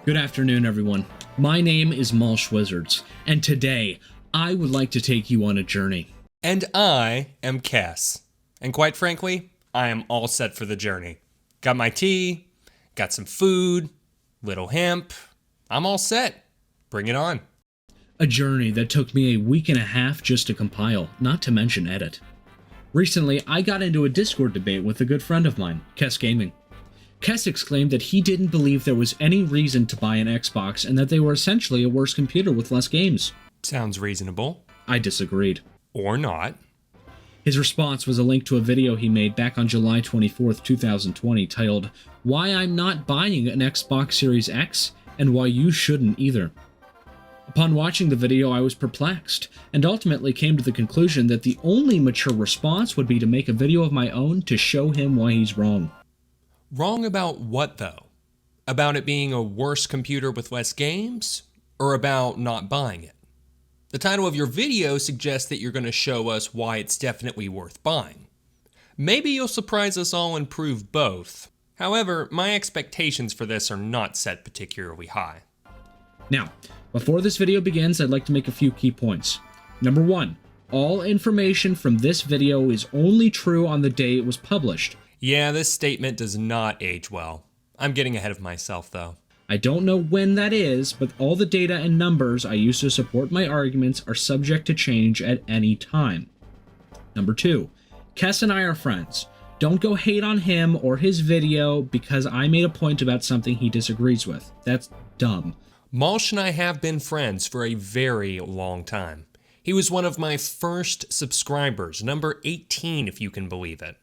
Good afternoon, everyone. My name is Malsh Wizards, and today I would like to take you on a journey. And I am Cass. And quite frankly, I am all set for the journey. Got my tea, got some food, little hemp. I'm all set. Bring it on. A journey that took me a week and a half just to compile, not to mention edit. Recently, I got into a Discord debate with a good friend of mine, Kess Gaming. Kess exclaimed that he didn't believe there was any reason to buy an Xbox and that they were essentially a worse computer with less games. Sounds reasonable. I disagreed. Or not. His response was a link to a video he made back on July 24th, 2020 titled, "Why I'm Not Buying an Xbox Series X and Why You Shouldn't Either." Upon watching the video, I was perplexed, and ultimately came to the conclusion that the only mature response would be to make a video of my own to show him why he's wrong. Wrong about what, though? About it being a worse computer with less games? Or about not buying it? The title of your video suggests that you're going to show us why it's definitely worth buying. Maybe you'll surprise us all and prove both. However, my expectations for this are not set particularly high. Now, before this video begins, I'd like to make a few key points. Number 1, all information from this video is only true on the day it was published. Yeah, this statement does not age well. I'm getting ahead of myself, though. I don't know when that is, but all the data and numbers I use to support my arguments are subject to change at any time. Number 2, Kess and I are friends. Don't go hate on him or his video because I made a point about something he disagrees with. That's dumb. Malsh and I have been friends for a very long time. He was one of my first subscribers, number 18 if you can believe it.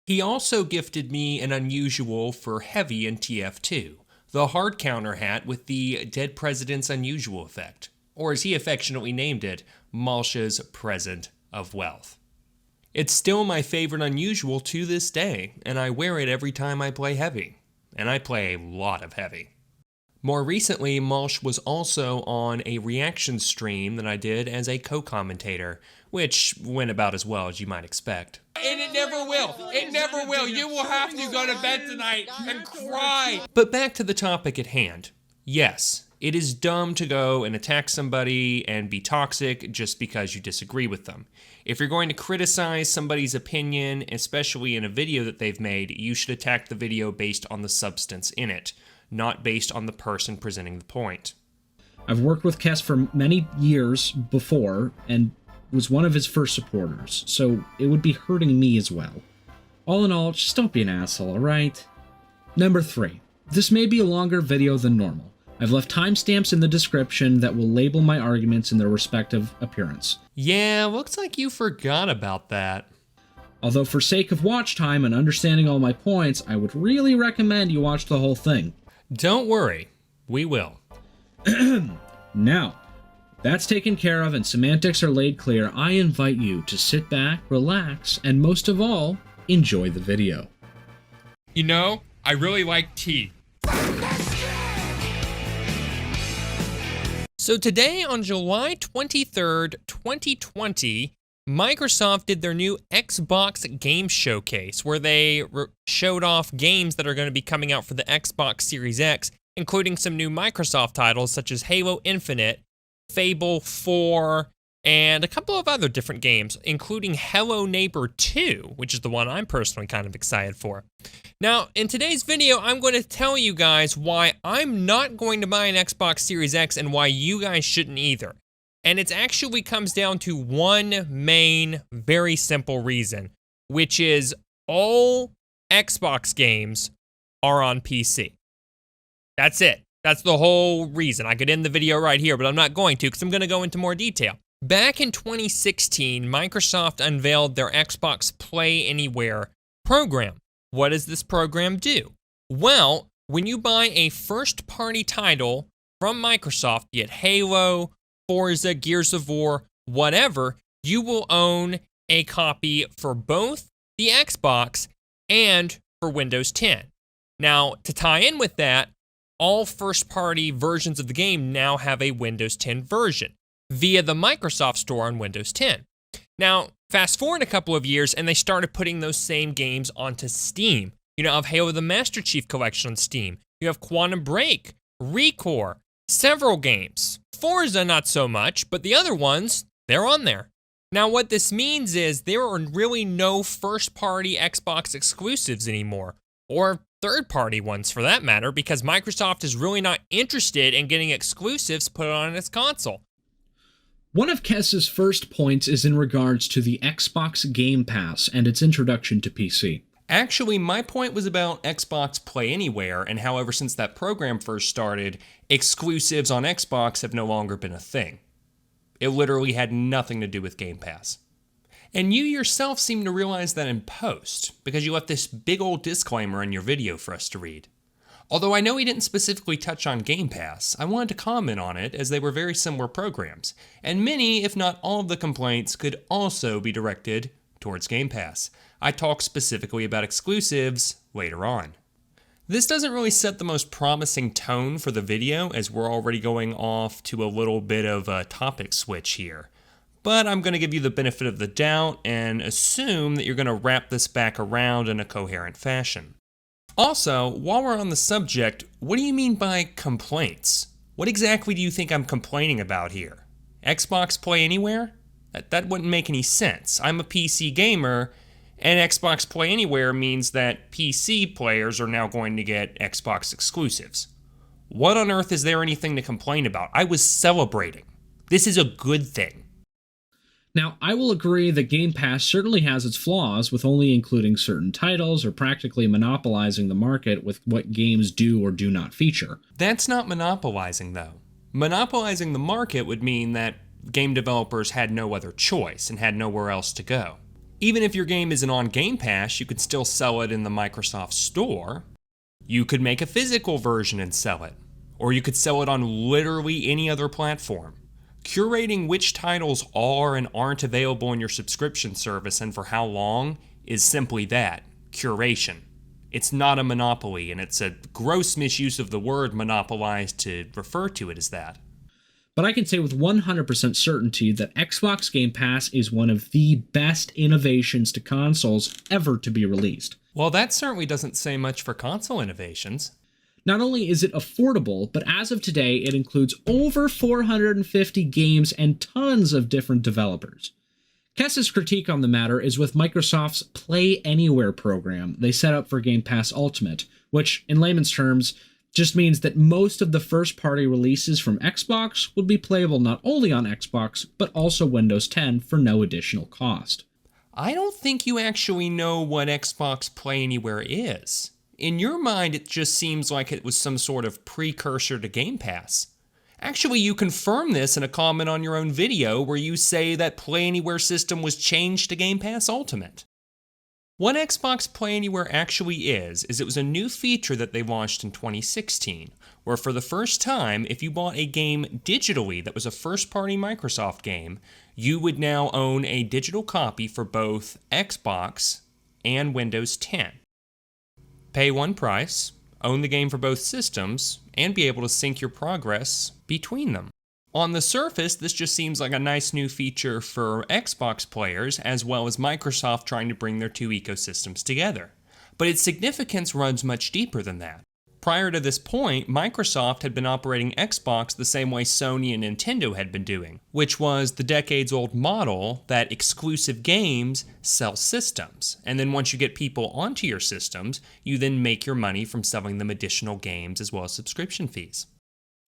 He also gifted me an unusual for heavy in TF2, the hard counter hat with the Dead President's Unusual effect, or as he affectionately named it, Malsh's Present of Wealth. It's still my favorite unusual to this day, and I wear it every time I play heavy, and I play a lot of heavy. More recently, Malsh was also on a reaction stream that I did as a co-commentator, which went about as well as you might expect. And it never will. It never will. You will have to go to bed tonight and cry. But back to the topic at hand. Yes, it is dumb to go and attack somebody and be toxic just because you disagree with them. If you're going to criticize somebody's opinion, especially in a video that they've made, you should attack the video based on the substance in it, not based on the person presenting the point. I've worked with Kess for many years before and was one of his first supporters, so it would be hurting me as well. All in all, just don't be an asshole, alright? Number 3. This may be a longer video than normal. I've left timestamps in the description that will label my arguments in their respective appearance. Yeah, looks like you forgot about that. Although for sake of watch time and understanding all my points, I would really recommend you watch the whole thing. Don't worry, we will. Now, that's taken care of and semantics are laid clear, I invite you to sit back, relax, and most of all, enjoy the video. You know, I really like tea. So today on July 23rd, 2020, Microsoft did their new Xbox Game Showcase, where they showed off games that are going to be coming out for the Xbox Series X, including some new Microsoft titles such as Halo Infinite, Fable 4, and a couple of other different games, including Hello Neighbor 2, which is the one I'm personally kind of excited for. Now, in today's video, I'm going to tell you guys why I'm not going to buy an Xbox Series X and why you guys shouldn't either. And it actually comes down to one main, very simple reason, which is all Xbox games are on PC. That's it. That's the whole reason. I could end the video right here, but I'm not going to because I'm going to go into more detail. Back in 2016, Microsoft unveiled their Xbox Play Anywhere program. What does this program do? Well, when you buy a first-party title from Microsoft, be it Halo, Forza, Gears of War, whatever, you will own a copy for both the Xbox and for Windows 10. Now, to tie in with that, all first-party versions of the game now have a Windows 10 version via the Microsoft Store on Windows 10. Now, fast forward a couple of years, and they started putting those same games onto Steam. You know, of Halo the Master Chief Collection on Steam. You have Quantum Break ReCore, several games. Forza not so much, but the other ones, they're on there. Now what this means is there are really no first-party Xbox exclusives anymore, or third-party ones for that matter, because Microsoft is really not interested in getting exclusives put on its console. One of Kess's first points is in regards to the Xbox Game Pass and its introduction to PC. Actually, my point was about Xbox Play Anywhere and how ever since that program first started, exclusives on Xbox have no longer been a thing. It literally had nothing to do with Game Pass. And you yourself seem to realize that in post, because you left this big old disclaimer in your video for us to read. Although I know he didn't specifically touch on Game Pass, I wanted to comment on it as they were very similar programs, and many, if not all of the complaints, could also be directed towards Game Pass. I talk specifically about exclusives later on. This doesn't really set the most promising tone for the video, as we're already going off to a little bit of a topic switch here. But I'm going to give you the benefit of the doubt and assume that you're going to wrap this back around in a coherent fashion. Also, while we're on the subject, what do you mean by complaints? What exactly do you think I'm complaining about here? Xbox Play Anywhere? That wouldn't make any sense. I'm a PC gamer, and Xbox Play Anywhere means that PC players are now going to get Xbox exclusives. What on earth is there anything to complain about? I was celebrating. This is a good thing. Now, I will agree that Game Pass certainly has its flaws, with only including certain titles or practically monopolizing the market with what games do or do not feature. That's not monopolizing, though. Monopolizing the market would mean that game developers had no other choice and had nowhere else to go. Even if your game isn't on Game Pass, you could still sell it in the Microsoft Store. You could make a physical version and sell it. Or you could sell it on literally any other platform. Curating which titles are and aren't available in your subscription service and for how long is simply that, curation. It's not a monopoly, and it's a gross misuse of the word monopolize to refer to it as that. But I can say with 100% certainty that Xbox Game Pass is one of the best innovations to consoles ever to be released. Well, that certainly doesn't say much for console innovations. Not only is it affordable, but as of today, it includes over 450 games and tons of different developers. Kess's critique on the matter is with Microsoft's Play Anywhere program they set up for Game Pass Ultimate, which, in layman's terms, just means that most of the first-party releases from Xbox would be playable not only on Xbox, but also Windows 10 for no additional cost. I don't think you actually know what Xbox Play Anywhere is. In your mind, it just seems like it was some sort of precursor to Game Pass. Actually, you confirm this in a comment on your own video where you say that Play Anywhere system was changed to Game Pass Ultimate. What Xbox Play Anywhere actually is it was a new feature that they launched in 2016, where for the first time, if you bought a game digitally that was a first-party Microsoft game, you would now own a digital copy for both Xbox and Windows 10. Pay one price, own the game for both systems, and be able to sync your progress between them. On the surface, this just seems like a nice new feature for Xbox players, as well as Microsoft trying to bring their two ecosystems together. But its significance runs much deeper than that. Prior to this point, Microsoft had been operating Xbox the same way Sony and Nintendo had been doing, which was the decades-old model that exclusive games sell systems. And then once you get people onto your systems, you then make your money from selling them additional games as well as subscription fees.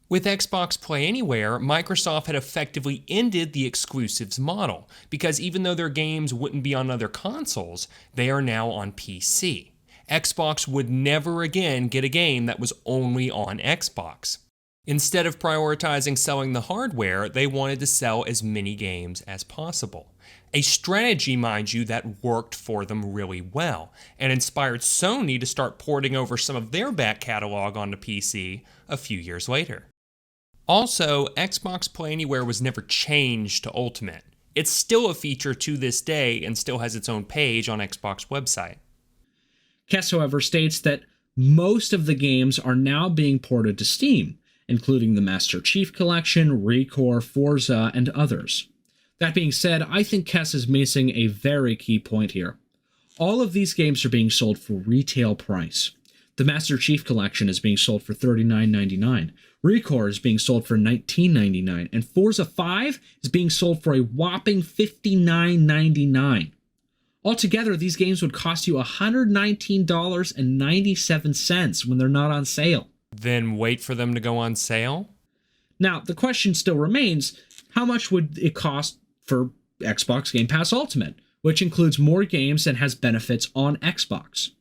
With Xbox Play Anywhere, Microsoft had effectively ended the exclusives model, because even though their games wouldn't be on other consoles, they are now on PC. Xbox would never again get a game that was only on Xbox. Instead of prioritizing selling the hardware, they wanted to sell as many games as possible. A strategy, mind you, that worked for them really well, and inspired Sony to start porting over some of their back catalog onto PC a few years later. Also, Xbox Play Anywhere was never changed to Ultimate. It's still a feature to this day and still has its own page on Xbox website. Kess, however, states that most of the games are now being ported to Steam, including the Master Chief Collection, ReCore, Forza, and others. That being said, I think Kess is missing a very key point here. All of these games are being sold for retail price. The Master Chief Collection is being sold for $39.99. Recore is being sold for $19.99. And Forza 5 is being sold for a whopping $59.99. Altogether, these games would cost you $119.97 when they're not on sale. Then wait for them to go on sale? Now, the question still remains, how much would it cost for Xbox Game Pass Ultimate, which includes more games and has benefits on Xbox?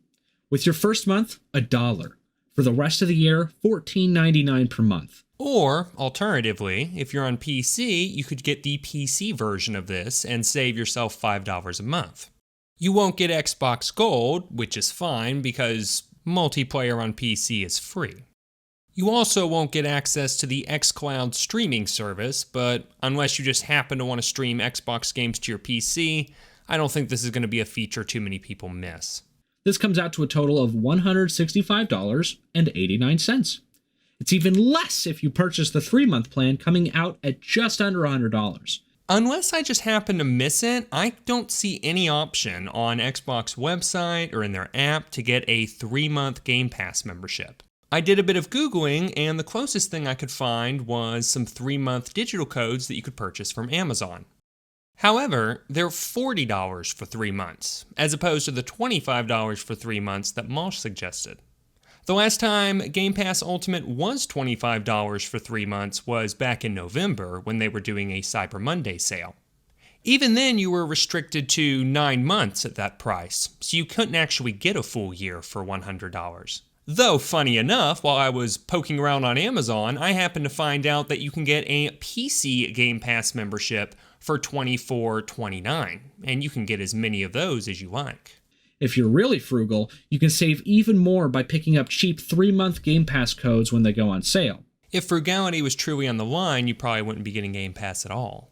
With your first month, $1. For the rest of the year, $14.99 per month. Or, alternatively, if you're on PC, you could get the PC version of this and save yourself $5 a month. You won't get Xbox Gold, which is fine because multiplayer on PC is free. You also won't get access to the xCloud streaming service, but unless you just happen to want to stream Xbox games to your PC, I don't think this is going to be a feature too many people miss. This comes out to a total of $165.89. It's even less if you purchase the 3-month plan, coming out at just under $100. Unless I just happen to miss it, I don't see any option on Xbox website or in their app to get a 3-month Game Pass membership. I did a bit of Googling, and the closest thing I could find was some 3-month digital codes that you could purchase from Amazon. However, they're $40 for 3 months, as opposed to the $25 for 3 months that Malsh suggested. The last time Game Pass Ultimate was $25 for 3 months was back in November when they were doing a Cyber Monday sale. Even then, you were restricted to 9 months at that price, so you couldn't actually get a full year for $100. Though, funny enough, while I was poking around on Amazon, I happened to find out that you can get a PC Game Pass membership for $24.29, and you can get as many of those as you like. If you're really frugal, you can save even more by picking up cheap 3-month Game Pass codes when they go on sale. If frugality was truly on the line, you probably wouldn't be getting Game Pass at all.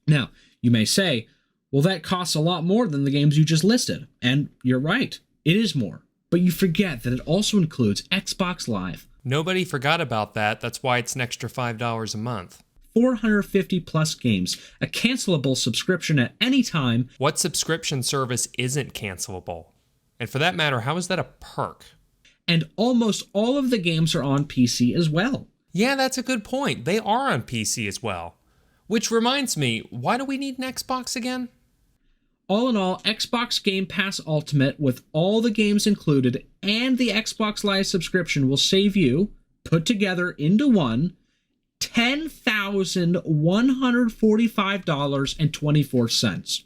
Now, you may say, well, that costs a lot more than the games you just listed. And you're right, it is more. But you forget that it also includes Xbox Live. Nobody forgot about that. That's why it's an extra $5 a month. 450 plus games, a cancelable subscription at any time. What subscription service isn't cancelable? And for that matter, how is that a perk? And almost all of the games are on PC as well. Yeah, that's a good point. They are on PC as well. Which reminds me, why do we need an Xbox again? All in all, Xbox Game Pass Ultimate with all the games included and the Xbox Live subscription will save you, put together into one, $10,145.24.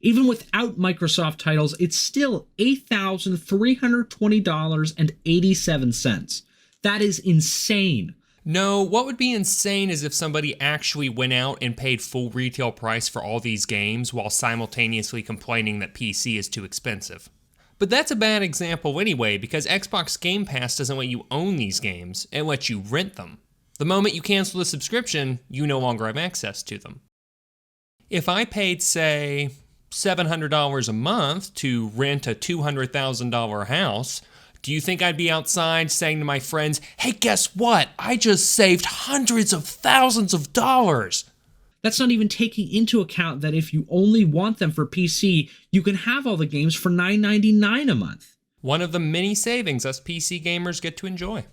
Even without Microsoft titles, it's still $8,320.87. That is insane. No, what would be insane is if somebody actually went out and paid full retail price for all these games while simultaneously complaining that PC is too expensive. But that's a bad example anyway, because Xbox Game Pass doesn't let you own these games, it lets you rent them. The moment you cancel the subscription, you no longer have access to them. If I paid, say, $700 a month to rent a $200,000 house, do you think I'd be outside saying to my friends, hey, guess what? I just saved hundreds of thousands of dollars. That's not even taking into account that if you only want them for PC, you can have all the games for $9.99 a month. One of the many savings us PC gamers get to enjoy.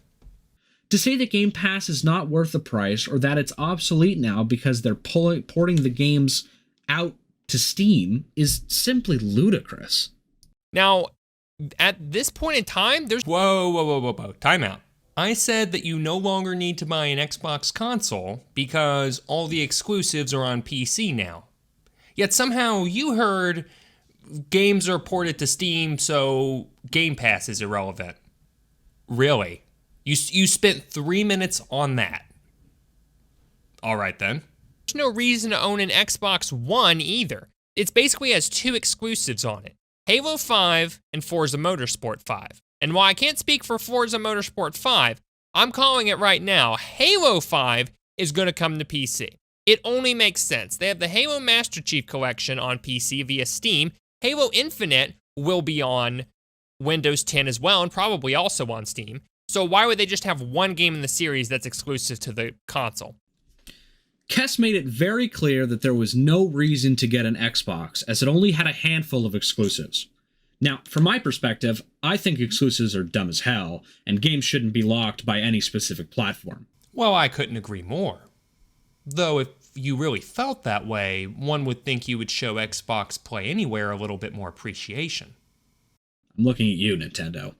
To say that Game Pass is not worth the price or that it's obsolete now because they're porting the games out to Steam is simply ludicrous. Now, at this point in time, there's... Whoa. Time out. I said that you no longer need to buy an Xbox console because all the exclusives are on PC now. Yet somehow you heard games are ported to Steam, so Game Pass is irrelevant. Really? You spent 3 minutes on that. All right then. There's no reason to own an Xbox One either. It basically has 2 exclusives on it. Halo 5 and Forza Motorsport 5. And while I can't speak for Forza Motorsport 5, I'm calling it right now. Halo 5 is going to come to PC. It only makes sense. They have the Halo Master Chief Collection on PC via Steam. Halo Infinite will be on Windows 10 as well, and probably also on Steam. So why would they just have one game in the series that's exclusive to the console? Kess made it very clear that there was no reason to get an Xbox, as it only had a handful of exclusives. Now, from my perspective, I think exclusives are dumb as hell, and games shouldn't be locked by any specific platform. Well, I couldn't agree more. Though if you really felt that way, one would think you would show Xbox Play Anywhere a little bit more appreciation. I'm looking at you, Nintendo.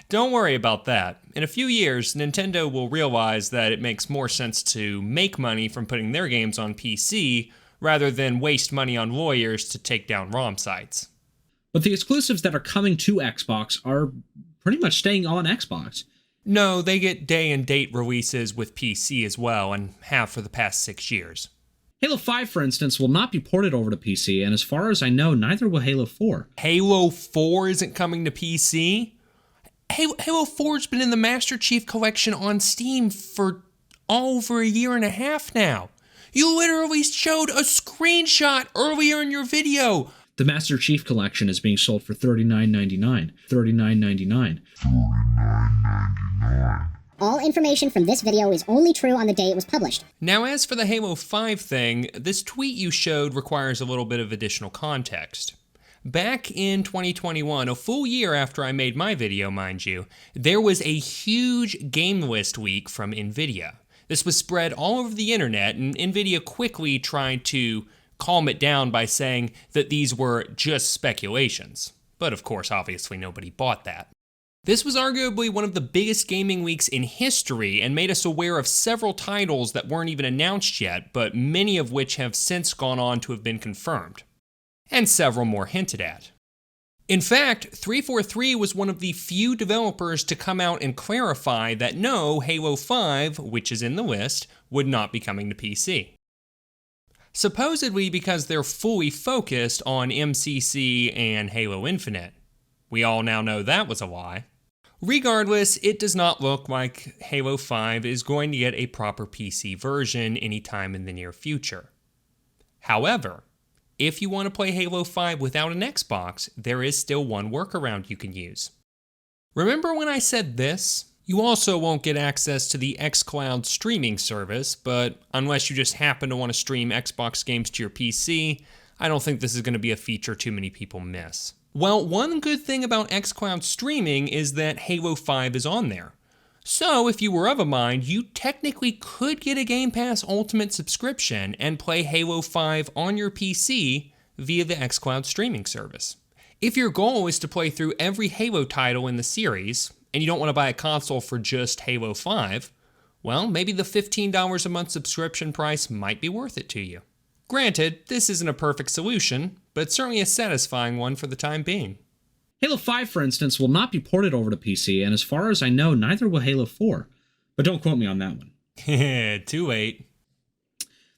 Don't worry about that. In a few years, Nintendo will realize that it makes more sense to make money from putting their games on PC rather than waste money on lawyers to take down ROM sites. But the exclusives that are coming to Xbox are pretty much staying on Xbox. No, they get day and date releases with PC as well, and have for the past 6 years. Halo 5, for instance, will not be ported over to PC, and as far as I know, neither will Halo 4. Halo 4 isn't coming to PC? Halo 4's been in the Master Chief Collection on Steam for over a year and a half now. You literally showed a screenshot earlier in your video. The Master Chief Collection is being sold for $39.99. $39.99. All information from this video is only true on the day it was published. Now, as for the Halo 5 thing, this tweet you showed requires a little bit of additional context. Back in 2021, a full year after I made my video, mind you, there was a huge game list leak from NVIDIA. This was spread all over the internet, and NVIDIA quickly tried to calm it down by saying that these were just speculations. But of course, obviously nobody bought that. This was arguably one of the biggest gaming leaks in history and made us aware of several titles that weren't even announced yet, but many of which have since gone on to have been confirmed. And several more hinted at. In fact, 343 was one of the few developers to come out and clarify that no, Halo 5, which is in the list, would not be coming to PC. Supposedly because they're fully focused on MCC and Halo Infinite. We all now know that was a lie. Regardless, it does not look like Halo 5 is going to get a proper PC version anytime in the near future. However, if you want to play Halo 5 without an Xbox, there is still one workaround you can use. Remember when I said this? You also won't get access to the xCloud streaming service, but unless you just happen to want to stream Xbox games to your PC, I don't think this is going to be a feature too many people miss. Well, one good thing about xCloud streaming is that Halo 5 is on there. So if you were of a mind, you technically could get a Game Pass Ultimate subscription and play Halo 5 on your PC via the xCloud streaming service. If your goal is to play through every Halo title in the series, and you don't want to buy a console for just Halo 5, well, maybe the $15 a month subscription price might be worth it to you. Granted, this isn't a perfect solution, but it's certainly a satisfying one for the time being. Halo 5, for instance, will not be ported over to PC, and as far as I know, neither will Halo 4. But don't quote me on that one. Too late.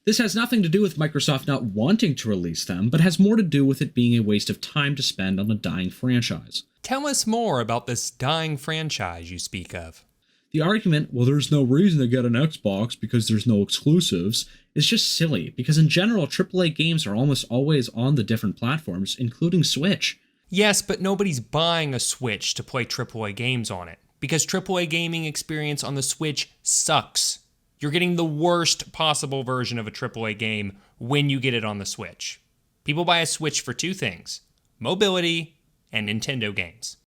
This has nothing to do with Microsoft not wanting to release them, but has more to do with it being a waste of time to spend on a dying franchise. Tell us more about this dying franchise you speak of. The argument, well, there's no reason to get an Xbox because there's no exclusives, is just silly, because in general, AAA games are almost always on the different platforms, including Switch. Yes, but nobody's buying a Switch to play AAA games on it, because AAA gaming experience on the Switch sucks. You're getting the worst possible version of a AAA game when you get it on the Switch. People buy a Switch for two things: mobility and Nintendo games.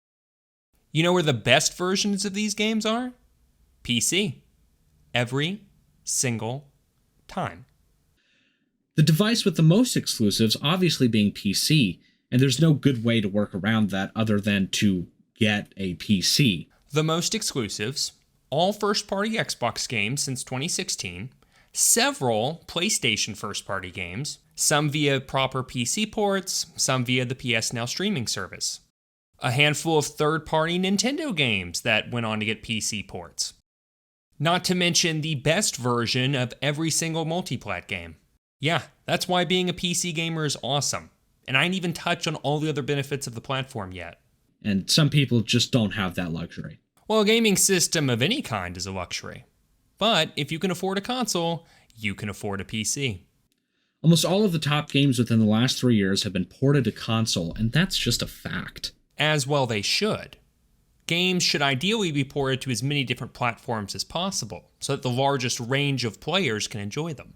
You know where the best versions of these games are? PC. Every single time. The device with the most exclusives obviously being PC, and there's no good way to work around that other than to get a PC. The most exclusives, all first-party Xbox games since 2016, several PlayStation first-party games, some via proper PC ports, some via the PS Now streaming service. A handful of third-party Nintendo games that went on to get PC ports. Not to mention the best version of every single multiplat game. Yeah, that's why being a PC gamer is awesome. And I didn't even touch on all the other benefits of the platform yet. And some people just don't have that luxury. Well, a gaming system of any kind is a luxury. But if you can afford a console, you can afford a PC. Almost all of the top games within the last 3 years have been ported to console, and that's just a fact. As well they should. Games should ideally be ported to as many different platforms as possible, so that the largest range of players can enjoy them.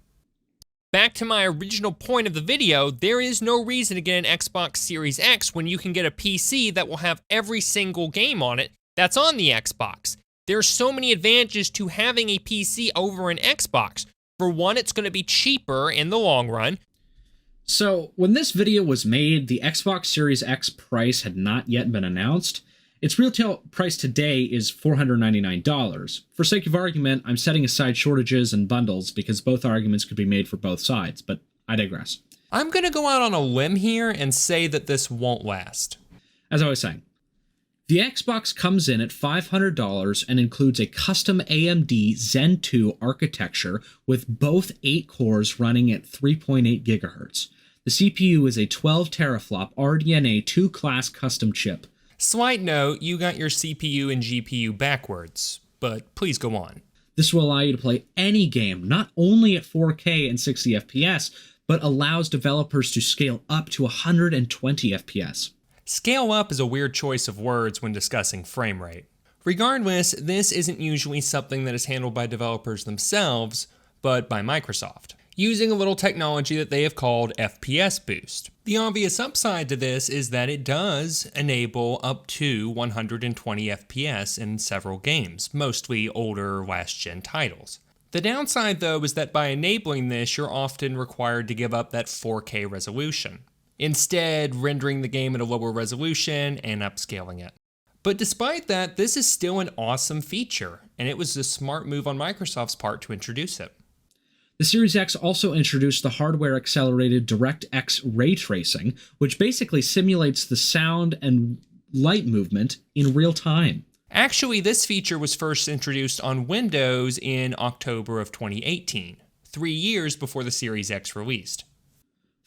Back to my original point of the video, there is no reason to get an Xbox Series X when you can get a PC that will have every single game on it that's on the Xbox. There's so many advantages to having a PC over an Xbox. For one, it's going to be cheaper in the long run. So, when this video was made, the Xbox Series X price had not yet been announced. Its retail price today is $499. For sake of argument, I'm setting aside shortages and bundles because both arguments could be made for both sides, but I digress. I'm going to go out on a limb here and say that this won't last. As I was saying, the Xbox comes in at $500 and includes a custom AMD Zen 2 architecture with both 8 cores running at 3.8 GHz. The CPU is a 12 teraflop RDNA 2-class custom chip. Slight note, you got your CPU and GPU backwards, but please go on. This will allow you to play any game, not only at 4K and 60 FPS, but allows developers to scale up to 120 FPS. Scale up is a weird choice of words when discussing frame rate. Regardless, this isn't usually something that is handled by developers themselves, but by Microsoft, using a little technology that they have called FPS Boost. The obvious upside to this is that it does enable up to 120 FPS in several games, mostly older last-gen titles. The downside, though, is that by enabling this, you're often required to give up that 4K resolution, instead rendering the game at a lower resolution and upscaling it. But despite that, this is still an awesome feature, and it was a smart move on Microsoft's part to introduce it. The Series X also introduced the hardware-accelerated DirectX ray tracing, which basically simulates the sound and light movement in real time. Actually, this feature was first introduced on Windows in October of 2018, 3 years before the Series X released.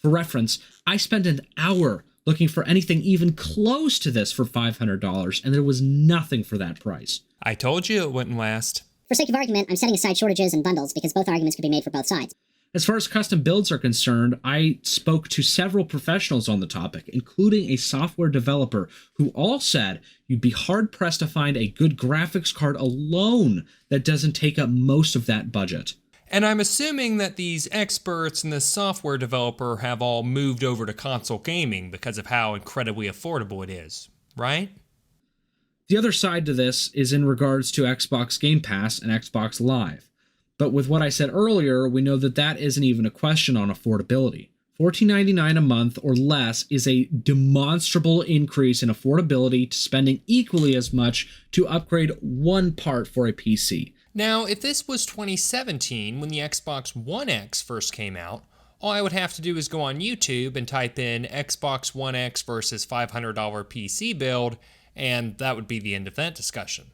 For reference, I spent an hour looking for anything even close to this for $500, and there was nothing for that price. I told you it wouldn't last. For sake of argument, I'm setting aside shortages and bundles because both arguments could be made for both sides. As far as custom builds are concerned, I spoke to several professionals on the topic, including a software developer who all said you'd be hard-pressed to find a good graphics card alone that doesn't take up most of that budget. And I'm assuming that these experts and this software developer have all moved over to console gaming because of how incredibly affordable it is, right? The other side to this is in regards to Xbox Game Pass and Xbox Live. But with what I said earlier, we know that that isn't even a question on affordability. $14.99 a month or less is a demonstrable increase in affordability to spending equally as much to upgrade one part for a PC. Now, if this was 2017 when the Xbox One X first came out, all I would have to do is go on YouTube and type in Xbox One X versus $500 PC build, and that would be the end of that discussion.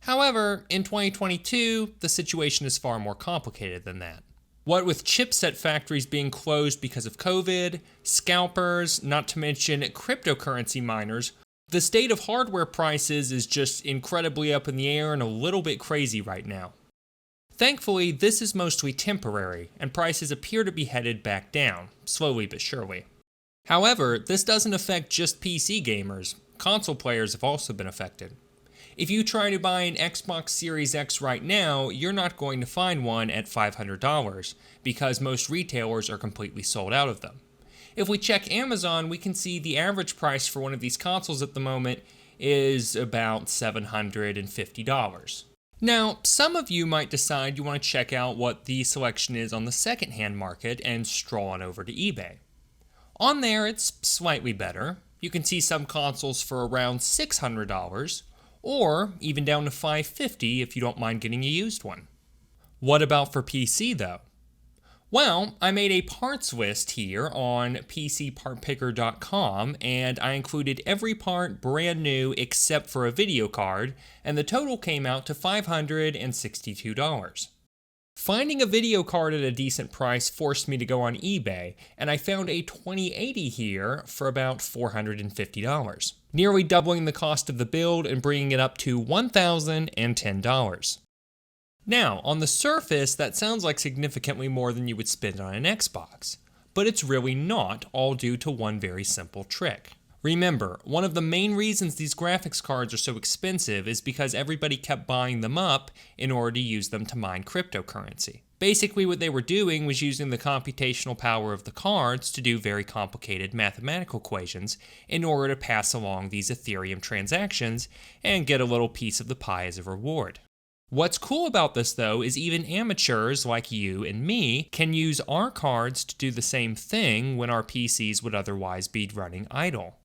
However, in 2022, the situation is far more complicated than that. What with chipset factories being closed because of COVID, scalpers, not to mention cryptocurrency miners, the state of hardware prices is just incredibly up in the air and a little bit crazy right now. Thankfully, this is mostly temporary, and prices appear to be headed back down, slowly but surely. However, this doesn't affect just PC gamers. Console players have also been affected. If you try to buy an Xbox Series X right now, you're not going to find one at $500 because most retailers are completely sold out of them. If we check Amazon, we can see the average price for one of these consoles at the moment is about $750. Now, some of you might decide you want to check out what the selection is on the secondhand market and stroll on over to eBay. On there, it's slightly better. You can see some consoles for around $600, or even down to $550 if you don't mind getting a used one. What about for PC though? Well, I made a parts list here on PCPartPicker.com, and I included every part brand new except for a video card, and the total came out to $562. Finding a video card at a decent price forced me to go on eBay, and I found a 2080 here for about $450, nearly doubling the cost of the build and bringing it up to $1,010. Now, on the surface, that sounds like significantly more than you would spend on an Xbox, but it's really not, all due to one very simple trick. Remember, one of the main reasons these graphics cards are so expensive is because everybody kept buying them up in order to use them to mine cryptocurrency. Basically, what they were doing was using the computational power of the cards to do very complicated mathematical equations in order to pass along these Ethereum transactions and get a little piece of the pie as a reward. What's cool about this, though, is even amateurs like you and me can use our cards to do the same thing when our PCs would otherwise be running idle.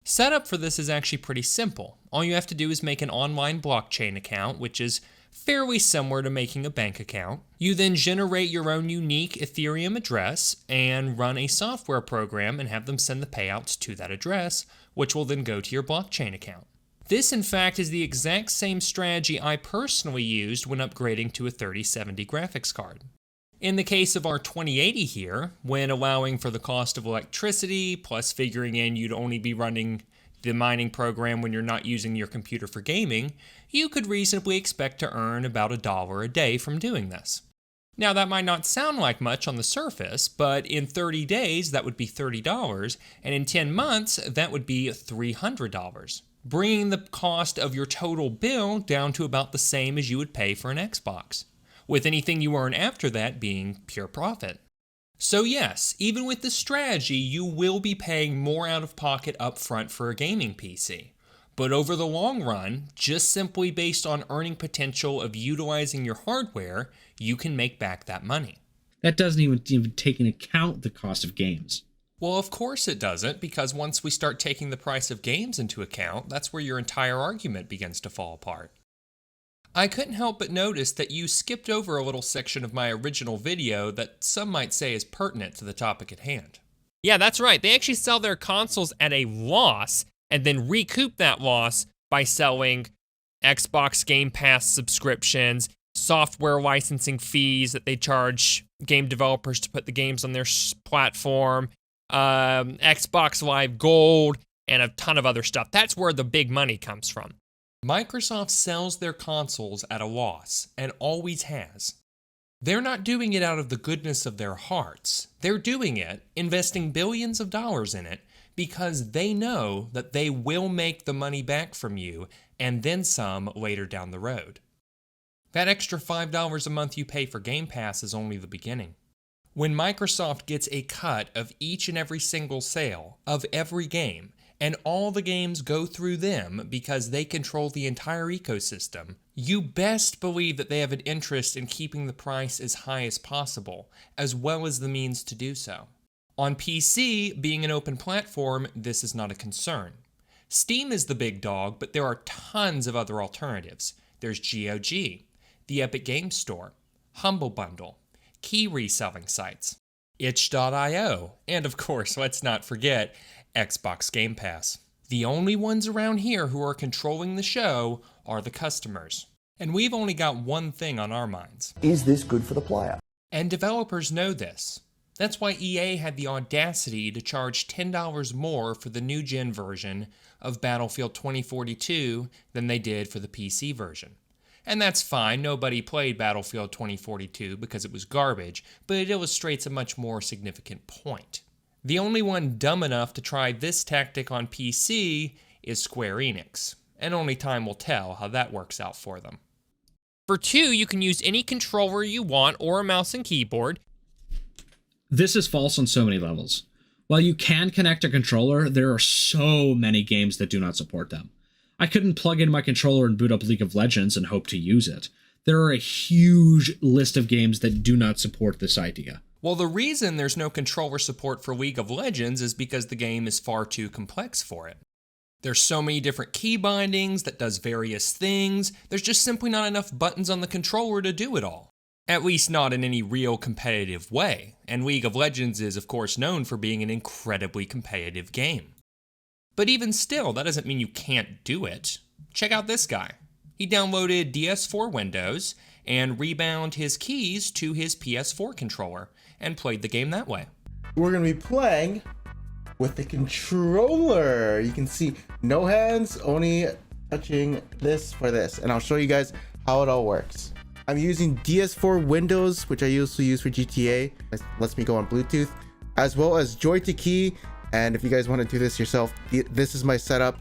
Setup for this is actually pretty simple. All you have to do is make an online blockchain account, which is fairly similar to making a bank account. You then generate your own unique Ethereum address and run a software program and have them send the payouts to that address, which will then go to your blockchain account. This, in fact, is the exact same strategy I personally used when upgrading to a 3070 graphics card. In the case of our 2080 here, when allowing for the cost of electricity, plus figuring in you'd only be running the mining program when you're not using your computer for gaming, you could reasonably expect to earn about $1 a day from doing this. Now, that might not sound like much on the surface, but in 30 days, that would be $30, and in 10 months, that would be $300, bringing the cost of your total bill down to about the same as you would pay for an Xbox, with anything you earn after that being pure profit. So yes, even with this strategy, you will be paying more out of pocket up front for a gaming PC. But over the long run, just simply based on earning potential of utilizing your hardware, you can make back that money. That doesn't even take into account the cost of games. Well, of course it doesn't, because once we start taking the price of games into account, that's where your entire argument begins to fall apart. I couldn't help but notice that you skipped over a little section of my original video that some might say is pertinent to the topic at hand. Yeah, that's right. They actually sell their consoles at a loss and then recoup that loss by selling Xbox Game Pass subscriptions, software licensing fees that they charge game developers to put the games on their platform, Xbox Live Gold, and a ton of other stuff. That's where the big money comes from. Microsoft sells their consoles at a loss, and always has. They're not doing it out of the goodness of their hearts. They're doing it, investing billions of dollars in it, because they know that they will make the money back from you, and then some later down the road. That extra $5 a month you pay for Game Pass is only the beginning. When Microsoft gets a cut of each and every single sale of every game, and all the games go through them because they control the entire ecosystem, you best believe that they have an interest in keeping the price as high as possible, as well as the means to do so. On PC, being an open platform, this is not a concern. Steam is the big dog, but there are tons of other alternatives. There's GOG, the Epic Games Store, Humble Bundle, key reselling sites, itch.io, and of course, let's not forget, Xbox Game Pass. The only ones around here who are controlling the show are the customers. And we've only got one thing on our minds. Is this good for the player? And developers know this. That's why EA had the audacity to charge $10 more for the new gen version of Battlefield 2042 than they did for the PC version. And that's fine, nobody played Battlefield 2042 because it was garbage, but it illustrates a much more significant point. The only one dumb enough to try this tactic on PC is Square Enix, and only time will tell how that works out for them. For 2, you can use any controller you want or a mouse and keyboard. This is false on so many levels. While you can connect a controller, there are so many games that do not support them. I couldn't plug in my controller and boot up League of Legends and hope to use it. There are a huge list of games that do not support this idea. Well, the reason there's no controller support for League of Legends is because the game is far too complex for it. There's so many different key bindings that does various things, there's just simply not enough buttons on the controller to do it all. At least not in any real competitive way, and League of Legends is of course known for being an incredibly competitive game. But even still, that doesn't mean you can't do it. Check out this guy. He downloaded DS4 Windows and rebound his keys to his PS4 controller and played the game that way. We're gonna be playing with the controller. You can see no hands, only touching this for this. And I'll show you guys how it all works. I'm using DS4 Windows, which I usually use for GTA. It lets me go on Bluetooth, as well as Joy to Key And if you guys want to do this yourself, this is my setup.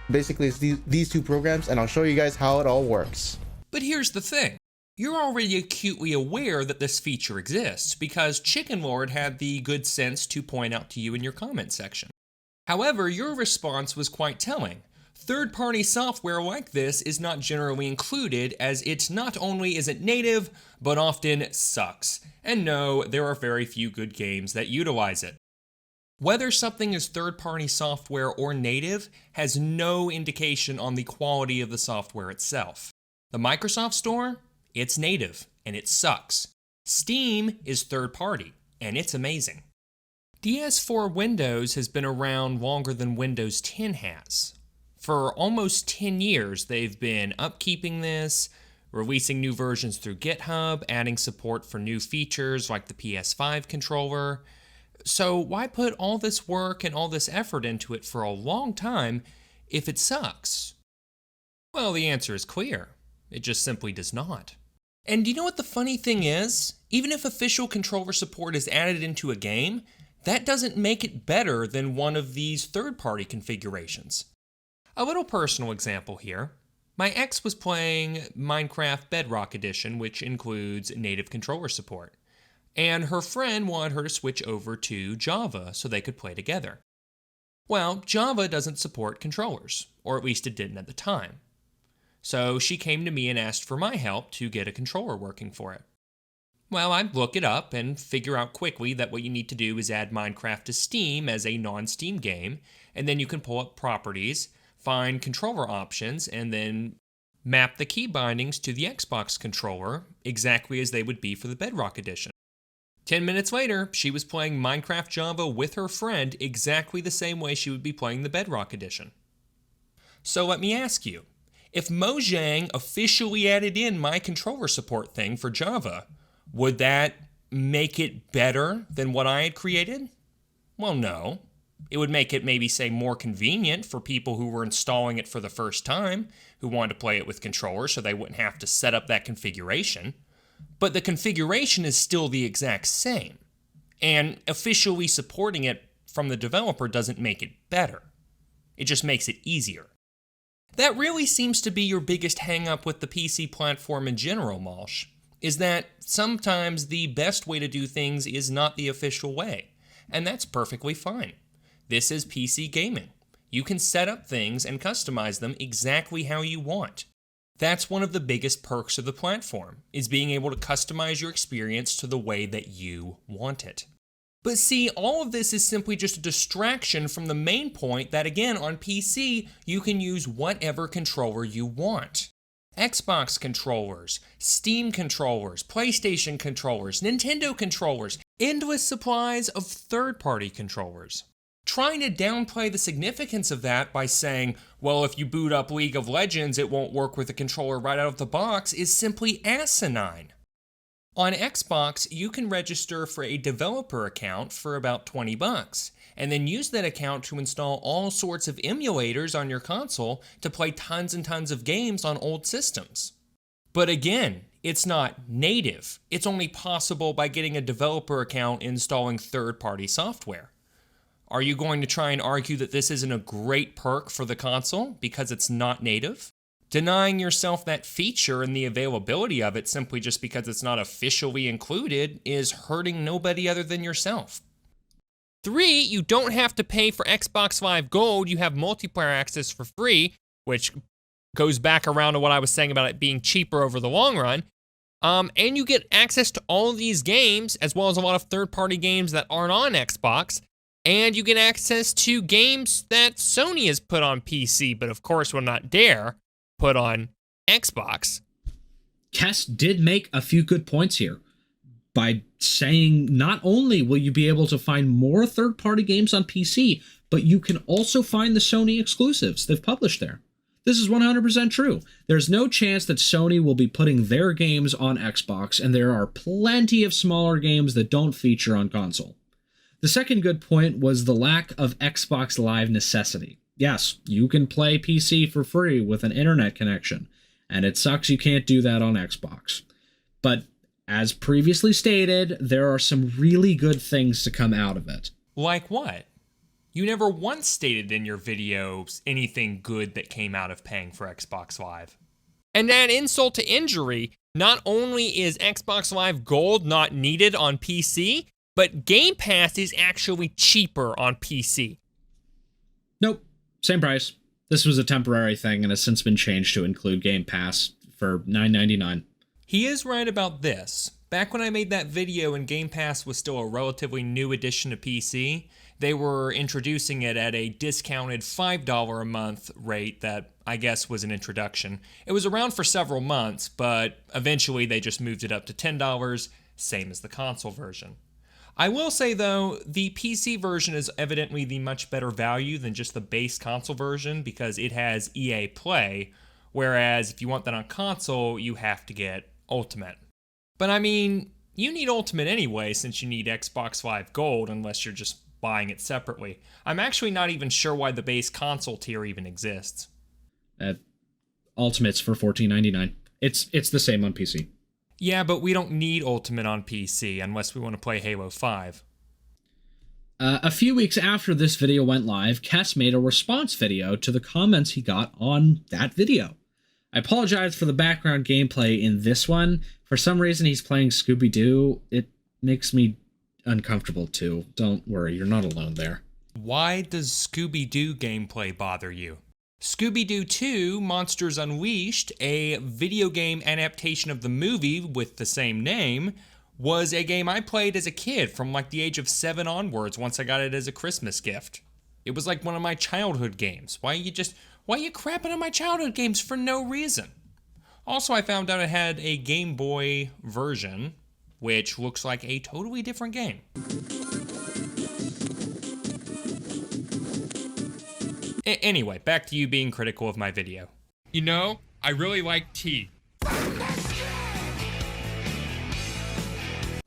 Basically, it's these two programs, and I'll show you guys how it all works. But here's the thing. You're already acutely aware that this feature exists because Chicken Lord had the good sense to point out to you in your comment section. However, your response was quite telling. Third-party software like this is not generally included as it not only isn't native, but often sucks. And no, there are very few good games that utilize it. Whether something is third-party software or native has no indication on the quality of the software itself. The Microsoft Store? It's native, and it sucks. Steam is third-party, and it's amazing. DS4 Windows has been around longer than Windows 10 has. For almost 10 years, they've been upkeeping this, releasing new versions through GitHub, adding support for new features like the PS5 controller. So why put all this work and all this effort into it for a long time if it sucks? Well, the answer is clear. It just simply does not. And do you know what the funny thing is? Even if official controller support is added into a game, that doesn't make it better than one of these third-party configurations. A little personal example here. My ex was playing Minecraft Bedrock Edition, which includes native controller support. And her friend wanted her to switch over to Java so they could play together. Well, Java doesn't support controllers, or at least it didn't at the time. So she came to me and asked for my help to get a controller working for it. Well, I'd look it up and figure out quickly that what you need to do is add Minecraft to Steam as a non-Steam game, and then you can pull up properties, find controller options, and then map the key bindings to the Xbox controller exactly as they would be for the Bedrock Edition. 10 minutes later, she was playing Minecraft Java with her friend exactly the same way she would be playing the Bedrock Edition. So let me ask you, if Mojang officially added in my controller support thing for Java, would that make it better than what I had created? Well, no. It would make it maybe, say, more convenient for people who were installing it for the first time, who wanted to play it with controllers so they wouldn't have to set up that configuration. But the configuration is still the exact same. And officially supporting it from the developer doesn't make it better. It just makes it easier. That really seems to be your biggest hang-up with the PC platform in general, Malsh, is that sometimes the best way to do things is not the official way, and that's perfectly fine. This is PC gaming. You can set up things and customize them exactly how you want. That's one of the biggest perks of the platform, is being able to customize your experience to the way that you want it. But see, all of this is simply just a distraction from the main point that, again, on PC, you can use whatever controller you want. Xbox controllers, Steam controllers, PlayStation controllers, Nintendo controllers, endless supplies of third-party controllers. Trying to downplay the significance of that by saying, well, if you boot up League of Legends, it won't work with the controller right out of the box is simply asinine. On Xbox, you can register for a developer account for about $20, and then use that account to install all sorts of emulators on your console to play tons and tons of games on old systems. But again, it's not native. It's only possible by getting a developer account installing third-party software. Are you going to try and argue that this isn't a great perk for the console because it's not native? Denying yourself that feature and the availability of it simply just because it's not officially included is hurting nobody other than yourself. 3, you don't have to pay for Xbox Live Gold. You have multiplayer access for free, which goes back around to what I was saying about it being cheaper over the long run. And you get access to all of these games, as well as a lot of third-party games that aren't on Xbox. And you get access to games that Sony has put on PC, but of course will not dare put on Xbox. Kess did make a few good points here by saying not only will you be able to find more third-party games on PC, but you can also find the Sony exclusives they've published there. This is 100% true. There's no chance that Sony will be putting their games on Xbox, and there are plenty of smaller games that don't feature on console. The second good point was the lack of Xbox Live necessity. Yes, you can play PC for free with an internet connection, and it sucks you can't do that on Xbox. But as previously stated, there are some really good things to come out of it. Like what? You never once stated in your videos anything good that came out of paying for Xbox Live. And add insult to injury, not only is Xbox Live Gold not needed on PC, but Game Pass is actually cheaper on PC. Nope, same price. This was a temporary thing and has since been changed to include Game Pass for $9.99. He is right about this. Back when I made that video and Game Pass was still a relatively new addition to PC, they were introducing it at a discounted $5 a month rate that I guess was an introduction. It was around for several months, but eventually they just moved it up to $10, same as the console version. I will say though, the PC version is evidently the much better value than just the base console version because it has EA Play, whereas if you want that on console, you have to get Ultimate. But I mean, you need Ultimate anyway since you need Xbox Live Gold unless you're just buying it separately. I'm actually not even sure why the base console tier even exists. Ultimate's for $14.99. It's the same on PC. Yeah, but we don't need Ultimate on PC unless we want to play Halo 5. A few weeks after this video went live, Kess made a response video to the comments he got on that video. I apologize for the background gameplay in this one. For some reason, he's playing Scooby-Doo. It makes me uncomfortable too. Don't worry, you're not alone there. Why does Scooby-Doo gameplay bother you? Scooby-Doo 2 Monsters Unleashed, a video game adaptation of the movie with the same name, was a game I played as a kid from like the age of 7 onwards once I got it as a Christmas gift. It was like one of my childhood games. Why are you crapping on my childhood games for no reason? Also, I found out it had a Game Boy version, which looks like a totally different game. Anyway, back to you being critical of my video. You know, I really like tea.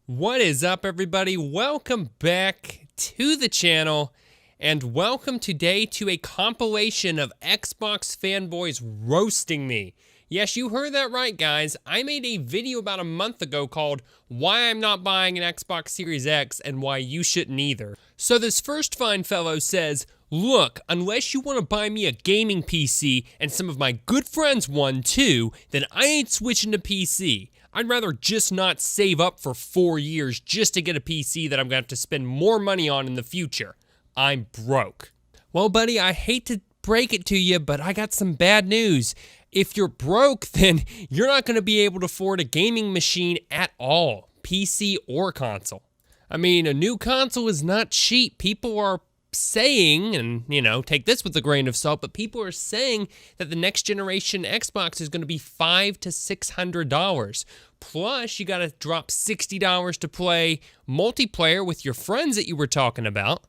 What is up, everybody? Welcome back to the channel, and welcome today to a compilation of Xbox fanboys roasting me. Yes, you heard that right, guys. I made a video about a month ago called Why I'm Not Buying an Xbox Series X and Why You Shouldn't Either. So this first fine fellow says, look, unless you want to buy me a gaming PC and some of my good friends one too, then I ain't switching to PC. I'd rather just not save up for 4 years just to get a PC that I'm going to have to spend more money on in the future. I'm broke. Well, buddy, I hate to break it to you, but I got some bad news. If you're broke, then you're not going to be able to afford a gaming machine at all, PC or console. I mean, a new console is not cheap. People are saying, and take this with a grain of salt, but people are saying that the next generation Xbox is going to be $500 to $600. Plus, you got to drop $60 to play multiplayer with your friends that you were talking about.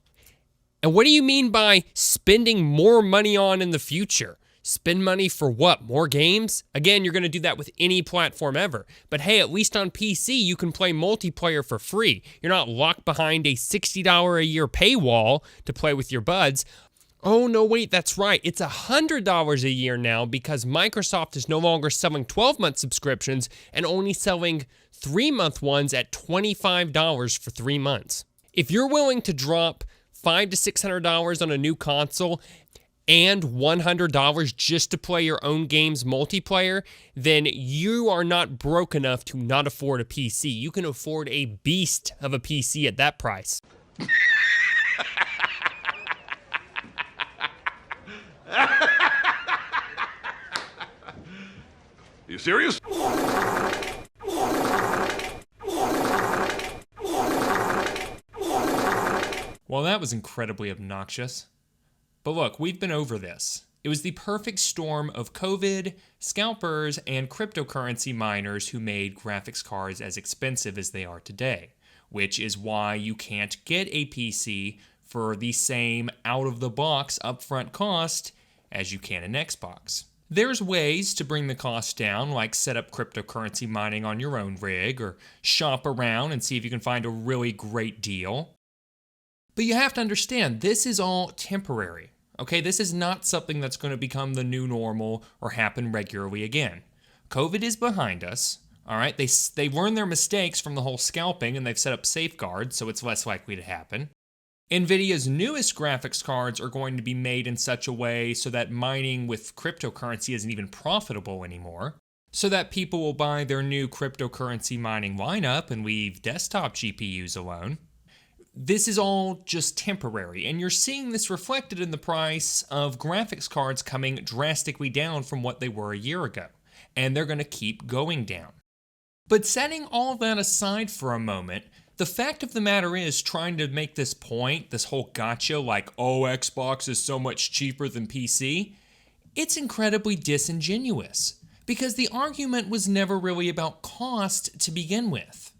And what do you mean by spending more money on in the future? Spend money for what? More games? Again, you're going to do that with any platform ever. But hey, at least on PC, you can play multiplayer for free. You're not locked behind a $60 a year paywall to play with your buds. Oh, no, wait, that's right. It's $100 a year now because Microsoft is no longer selling 12-month subscriptions and only selling 3-month ones at $25 for 3 months. If you're willing to drop $500 to $600 on a new console and $100 just to play your own games multiplayer, then you are not broke enough to not afford a PC. You can afford a beast of a PC at that price. You serious? Well, that was incredibly obnoxious. But look, we've been over this. It was the perfect storm of COVID, scalpers, and cryptocurrency miners who made graphics cards as expensive as they are today, which is why you can't get a PC for the same out-of-the-box upfront cost as you can an Xbox. There's ways to bring the cost down, like set up cryptocurrency mining on your own rig, or shop around and see if you can find a really great deal. But you have to understand, this is all temporary, okay? This is not something that's going to become the new normal or happen regularly again. COVID is behind us, all right? They learned their mistakes from the whole scalping and they've set up safeguards, so it's less likely to happen. NVIDIA's newest graphics cards are going to be made in such a way so that mining with cryptocurrency isn't even profitable anymore, so that people will buy their new cryptocurrency mining lineup and leave desktop GPUs alone. This is all just temporary, and you're seeing this reflected in the price of graphics cards coming drastically down from what they were a year ago, and they're going to keep going down. But setting all that aside for a moment, the fact of the matter is, trying to make this point, this whole gotcha like, oh, Xbox is so much cheaper than PC, it's incredibly disingenuous, because the argument was never really about cost to begin with.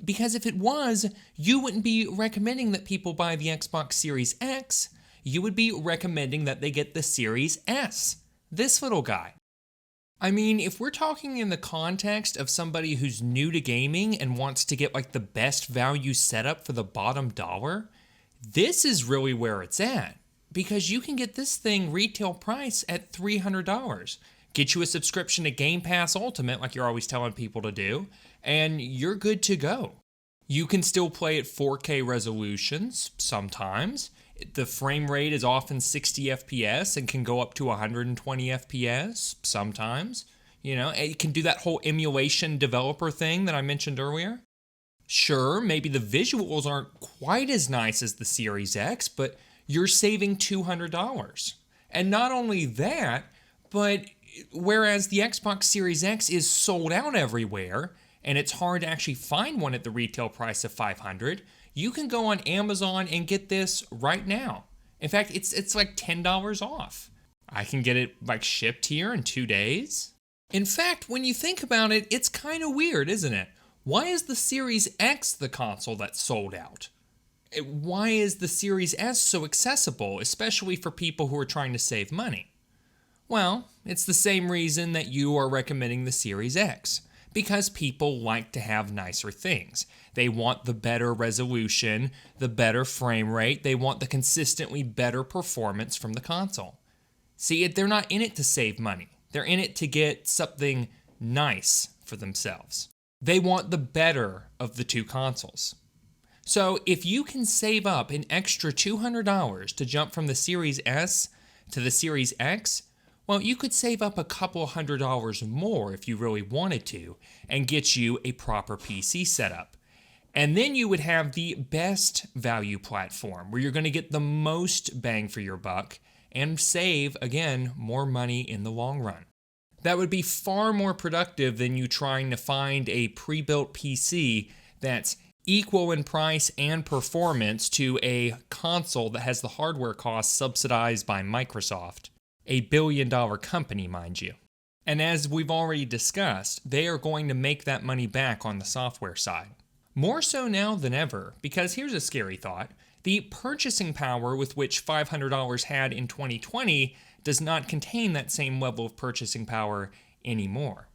Because if it was, you wouldn't be recommending that people buy the Xbox Series X, you would be recommending that they get the Series S, this little guy. I mean, if we're talking in the context of somebody who's new to gaming and wants to get like the best value setup for the bottom dollar, this is really where it's at. Because you can get this thing retail price at $300. Get you a subscription to Game Pass Ultimate like you're always telling people to do, and you're good to go. You can still play at 4K resolutions sometimes. The frame rate is often 60 FPS and can go up to 120 FPS sometimes. You know, it can do that whole emulation developer thing that I mentioned earlier. Sure, maybe the visuals aren't quite as nice as the Series X, but you're saving $200. And not only that, but whereas the Xbox Series X is sold out everywhere, and it's hard to actually find one at the retail price of $500, you can go on Amazon and get this right now. In fact, it's like $10 off. I can get it like shipped here in 2 days. In fact, when you think about it, it's kind of weird, isn't it? Why is the Series X the console that's sold out? Why is the Series S so accessible, especially for people who are trying to save money? Well, it's the same reason that you are recommending the Series X. Because people like to have nicer things. They want the better resolution, the better frame rate, they want the consistently better performance from the console. See, they're not in it to save money. They're in it to get something nice for themselves. They want the better of the two consoles. So if you can save up an extra $200 to jump from the Series S to the Series X, well, you could save up a couple $100 more if you really wanted to and get you a proper PC setup. And then you would have the best value platform where you're going to get the most bang for your buck and save, again, more money in the long run. That would be far more productive than you trying to find a pre-built PC that's equal in price and performance to a console that has the hardware costs subsidized by Microsoft. A billion-dollar company, mind you. And as we've already discussed, they are going to make that money back on the software side. More so now than ever, because here's a scary thought. The purchasing power with which $500 had in 2020 does not contain that same level of purchasing power anymore.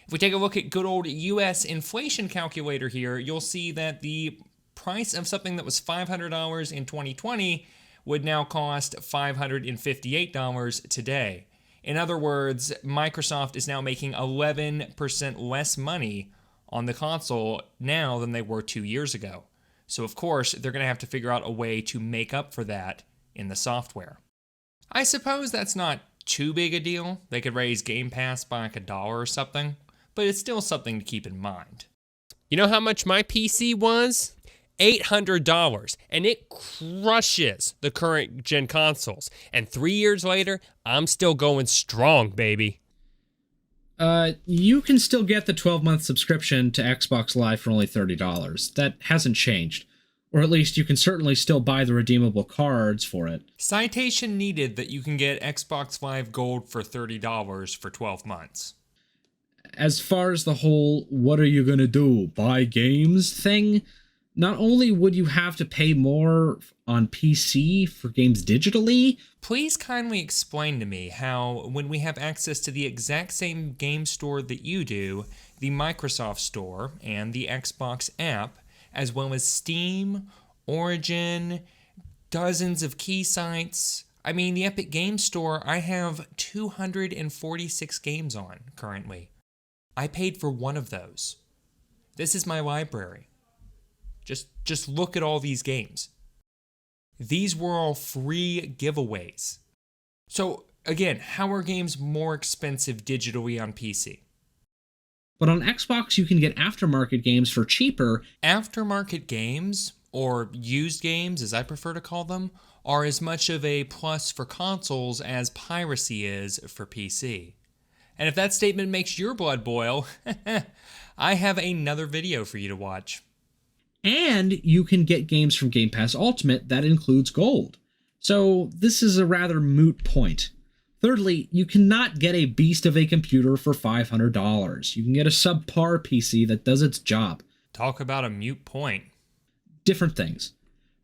If we take a look at good old US inflation calculator here, you'll see that the price of something that was $500 in 2020 would now cost $558 today. In other words, Microsoft is now making 11% less money on the console now than they were 2 years ago. So of course, they're going to have to figure out a way to make up for that in the software. I suppose that's not too big a deal. They could raise Game Pass by like $1 or something, but it's still something to keep in mind. You know how much my PC was? $800, and it crushes the current gen consoles. And 3 years later, I'm still going strong, baby. You can still get the 12-month subscription to Xbox Live for only $30. That hasn't changed. Or at least you can certainly still buy the redeemable cards for it. Citation needed that you can get Xbox Live Gold for $30 for 12 months. As far as the whole, what are you gonna do, buy games thing? Not only would you have to pay more on PC for games digitally... Please kindly explain to me how, when we have access to the exact same game store that you do, the Microsoft Store and the Xbox app, as well as Steam, Origin, dozens of key sites... I mean, the Epic Games Store, I have 246 games on currently. I paid for one of those. This is my library. Just look at all these games. These were all free giveaways. So again, how are games more expensive digitally on PC? But on Xbox, you can get aftermarket games for cheaper. Aftermarket games, or used games as I prefer to call them, are as much of a plus for consoles as piracy is for PC. And if that statement makes your blood boil, I have another video for you to watch. And you can get games from Game Pass Ultimate that includes gold. So this is a rather moot point. Thirdly, you cannot get a beast of a computer for $500. You can get a subpar PC that does its job. Talk about a mute point. Different things.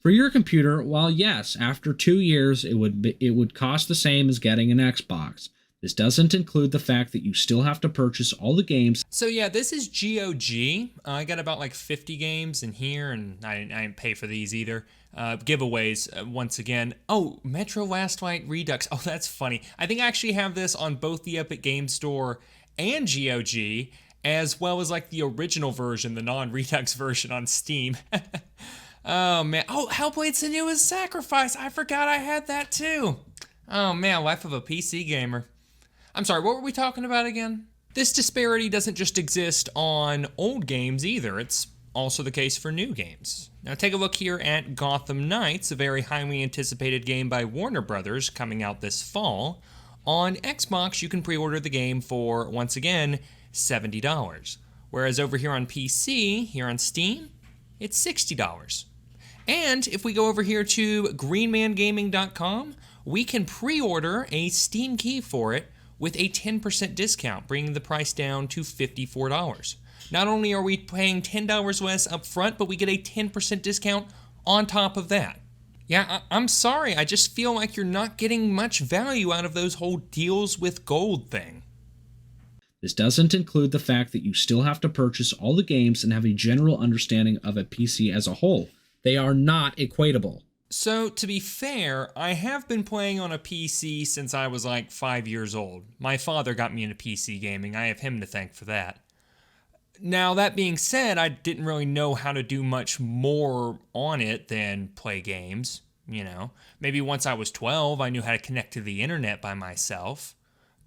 For your computer, while yes, after 2 years it would cost the same as getting an Xbox, this doesn't include the fact that you still have to purchase all the games. So yeah, this is GOG. I got about like 50 games in here, and I didn't pay for these either. Giveaways, once again. Oh, Metro Last Light Redux. Oh, that's funny. I think I actually have this on both the Epic Game Store and GOG, as well as like the original version, the non-Redux version on Steam. Oh man. Oh, Hellblade's Senua's Sacrifice. I forgot I had that too. Oh man, life of a PC gamer. I'm sorry, what were we talking about again? This disparity doesn't just exist on old games either. It's also the case for new games. Now take a look here at Gotham Knights, a very highly anticipated game by Warner Brothers coming out this fall. On Xbox, you can pre-order the game for, once again, $70. Whereas over here on PC, here on Steam, it's $60. And if we go over here to greenmangaming.com, we can pre-order a Steam key for it with a 10% discount, bringing the price down to $54. Not only are we paying $10 less up front, but we get a 10% discount on top of that. Yeah, I'm sorry, I just feel like you're not getting much value out of those whole deals with gold thing. This doesn't include the fact that you still have to purchase all the games and have a general understanding of a PC as a whole. They are not equatable. So, to be fair, I have been playing on a PC since I was like 5 years old. My father got me into PC gaming. I have him to thank for that. Now, that being said, I didn't really know how to do much more on it than play games, you know. Maybe once I was 12, I knew how to connect to the internet by myself.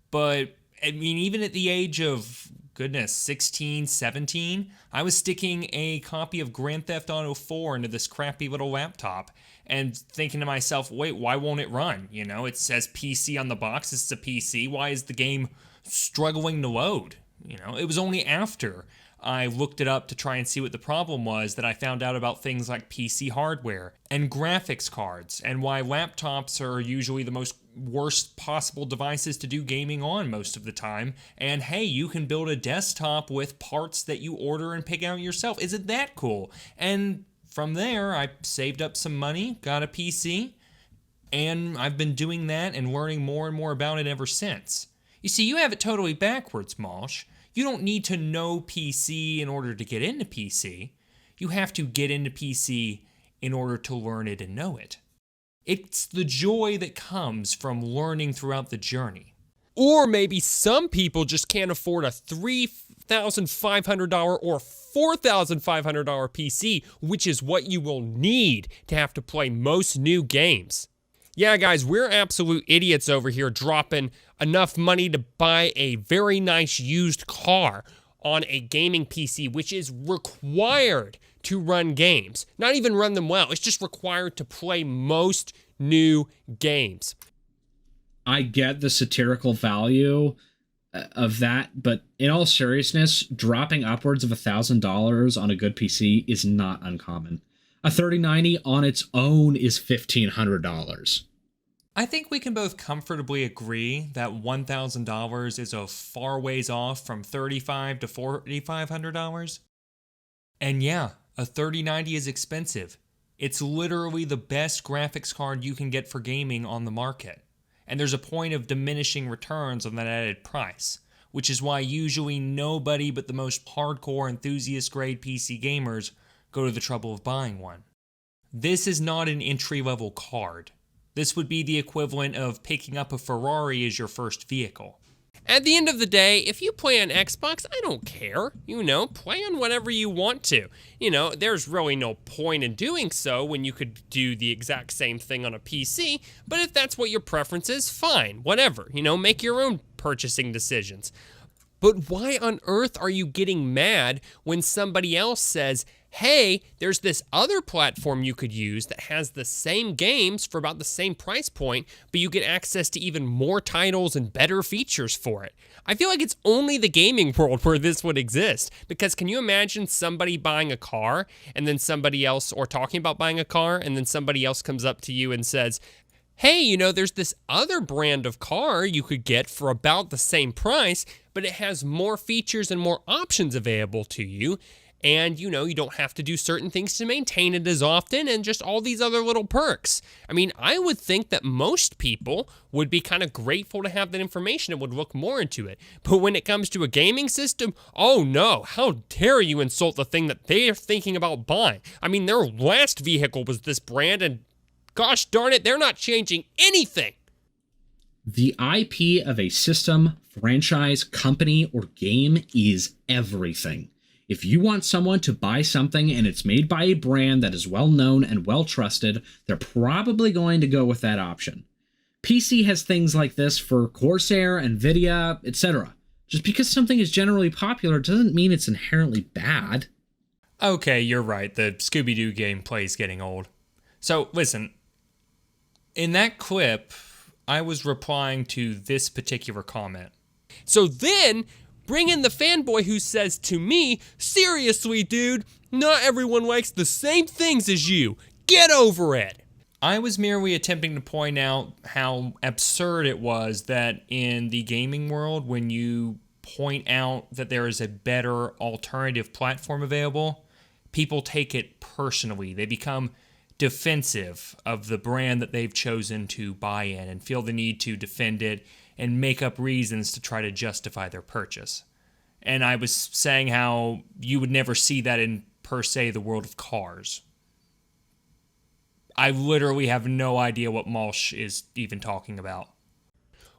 But, I mean, even at the age of, 16, 17, I was sticking a copy of Grand Theft Auto 4 into this crappy little laptop and thinking to myself, wait, why won't it run? You know, it says PC on the box, it's a PC, why is the game struggling to load? You know, it was only after I looked it up to try and see what the problem was that I found out about things like PC hardware and graphics cards and why laptops are usually the most worst possible devices to do gaming on most of the time. And hey, you can build a desktop with parts that you order and pick out yourself. Isn't that cool? And from there, I saved up some money, got a PC, and I've been doing that and learning more and more about it ever since. You see, you have it totally backwards, Malsh. You don't need to know PC in order to get into PC. You have to get into PC in order to learn it and know it. It's the joy that comes from learning throughout the journey. Or maybe some people just can't afford a $3,500 or $4,500 PC, which is what you will need to have to play most new games. Yeah, guys, we're absolute idiots over here dropping enough money to buy a very nice used car on a gaming PC, which is required to run games. Not even run them well, it's just required to play most new games. I get the satirical value of that, but in all seriousness, dropping upwards of $1,000 on a good PC is not uncommon. A 3090 on its own is $1,500. I think we can both comfortably agree that $1,000 is a far ways off from $3,500 to $4,500. And yeah, a 3090 is expensive. It's literally the best graphics card you can get for gaming on the market. And there's a point of diminishing returns on that added price, which is why usually nobody but the most hardcore enthusiast grade PC gamers go to the trouble of buying one. This is not an entry-level card. This would be the equivalent of picking up a Ferrari as your first vehicle. At the end of the day, if you play on Xbox, I don't care. Play on whatever you want to. There's really no point in doing so when you could do the exact same thing on a PC, but if that's what your preference is, fine, whatever. Make your own purchasing decisions. But why on earth are you getting mad when somebody else says, hey, there's this other platform you could use that has the same games for about the same price point, but you get access to even more titles and better features for it? I feel like it's only the gaming world where this would exist, because can you imagine somebody buying a car and then somebody else, or talking about buying a car, and then somebody else comes up to you and says, hey, there's this other brand of car you could get for about the same price, but it has more features and more options available to you. And, you don't have to do certain things to maintain it as often, and just all these other little perks. I mean, I would think that most people would be kind of grateful to have that information and would look more into it. But when it comes to a gaming system, oh no, how dare you insult the thing that they are thinking about buying? I mean, their last vehicle was this brand, and gosh darn it, they're not changing anything. The IP of a system, franchise, company, or game is everything. If you want someone to buy something and it's made by a brand that is well known and well trusted, they're probably going to go with that option. PC has things like this for Corsair, Nvidia, etc. Just because something is generally popular doesn't mean it's inherently bad. Okay, you're right. The Scooby-Doo gameplay is getting old. So, listen. In that clip, I was replying to this particular comment. So then, bring in the fanboy who says to me, seriously, dude, not everyone likes the same things as you. Get over it. I was merely attempting to point out how absurd it was that in the gaming world, when you point out that there is a better alternative platform available, people take it personally. They become defensive of the brand that they've chosen to buy in and feel the need to defend it and make up reasons to try to justify their purchase. And I was saying how you would never see that in, per se, the world of cars. I literally have no idea what Malsh is even talking about.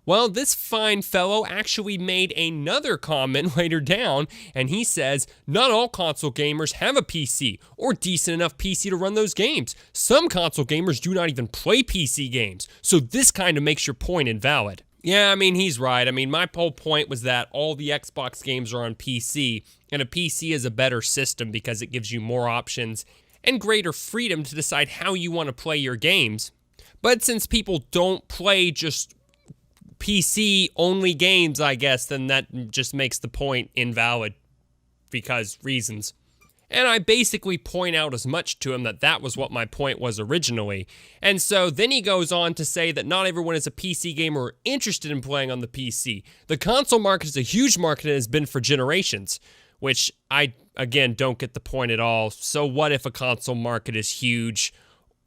Well, this fine fellow actually made another comment later down, and he says, not all console gamers have a PC, or decent enough PC to run those games. Some console gamers do not even play PC games, so this kind of makes your point invalid. Yeah, I mean, he's right. I mean, my whole point was that all the Xbox games are on PC, and a PC is a better system because it gives you more options and greater freedom to decide how you want to play your games. But since people don't play just PC-only games, I guess, then that just makes the point invalid because reasons. And I basically point out as much to him that that was what my point was originally. And so then he goes on to say that not everyone is a PC gamer or interested in playing on the PC. The console market is a huge market and has been for generations, which I, again, don't get the point at all. So what if a console market is huge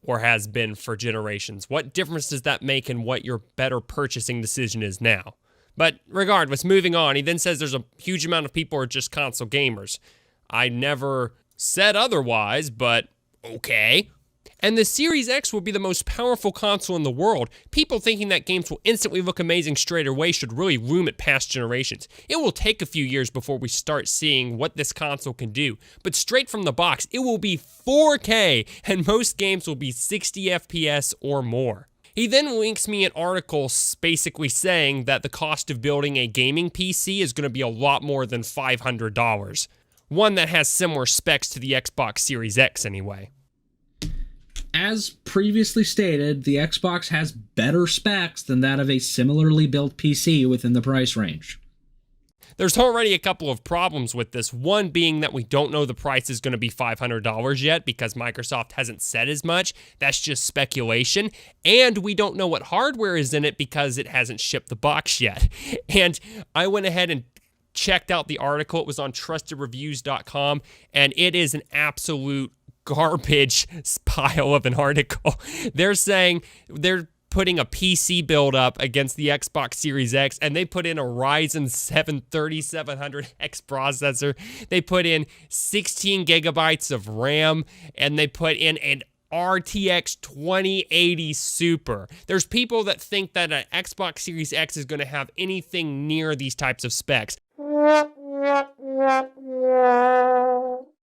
or has been for generations? What difference does that make in what your better purchasing decision is now? But regardless, moving on, he then says there's a huge amount of people who are just console gamers. I never said otherwise, but okay. And the Series X will be the most powerful console in the world. People thinking that games will instantly look amazing straight away should really loom at past generations. It will take a few years before we start seeing what this console can do, but straight from the box, it will be 4K, and most games will be 60 FPS or more. He then links me an article basically saying that the cost of building a gaming PC is going to be a lot more than $500. One that has similar specs to the Xbox Series X anyway. As previously stated, the Xbox has better specs than that of a similarly built PC within the price range. There's already a couple of problems with this. One being that we don't know the price is going to be $500 yet because Microsoft hasn't said as much. That's just speculation. And we don't know what hardware is in it because it hasn't shipped the box yet. And I went ahead and checked out the article. It was on trustedreviews.com, and it is an absolute garbage pile of an article. They're saying they're putting a PC build up against the Xbox Series X, and they put in a Ryzen 7 3700X processor. They put in 16 gigabytes of RAM, and they put in an RTX 2080 Super. There's people that think that an Xbox Series X is going to have anything near these types of specs.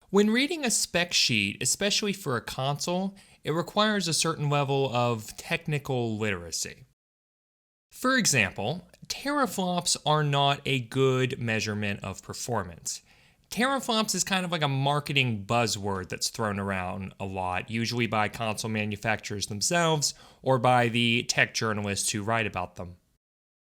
When reading a spec sheet, especially for a console, it requires a certain level of technical literacy. For example, teraflops are not a good measurement of performance. Teraflops is kind of like a marketing buzzword that's thrown around a lot, usually by console manufacturers themselves or by the tech journalists who write about them.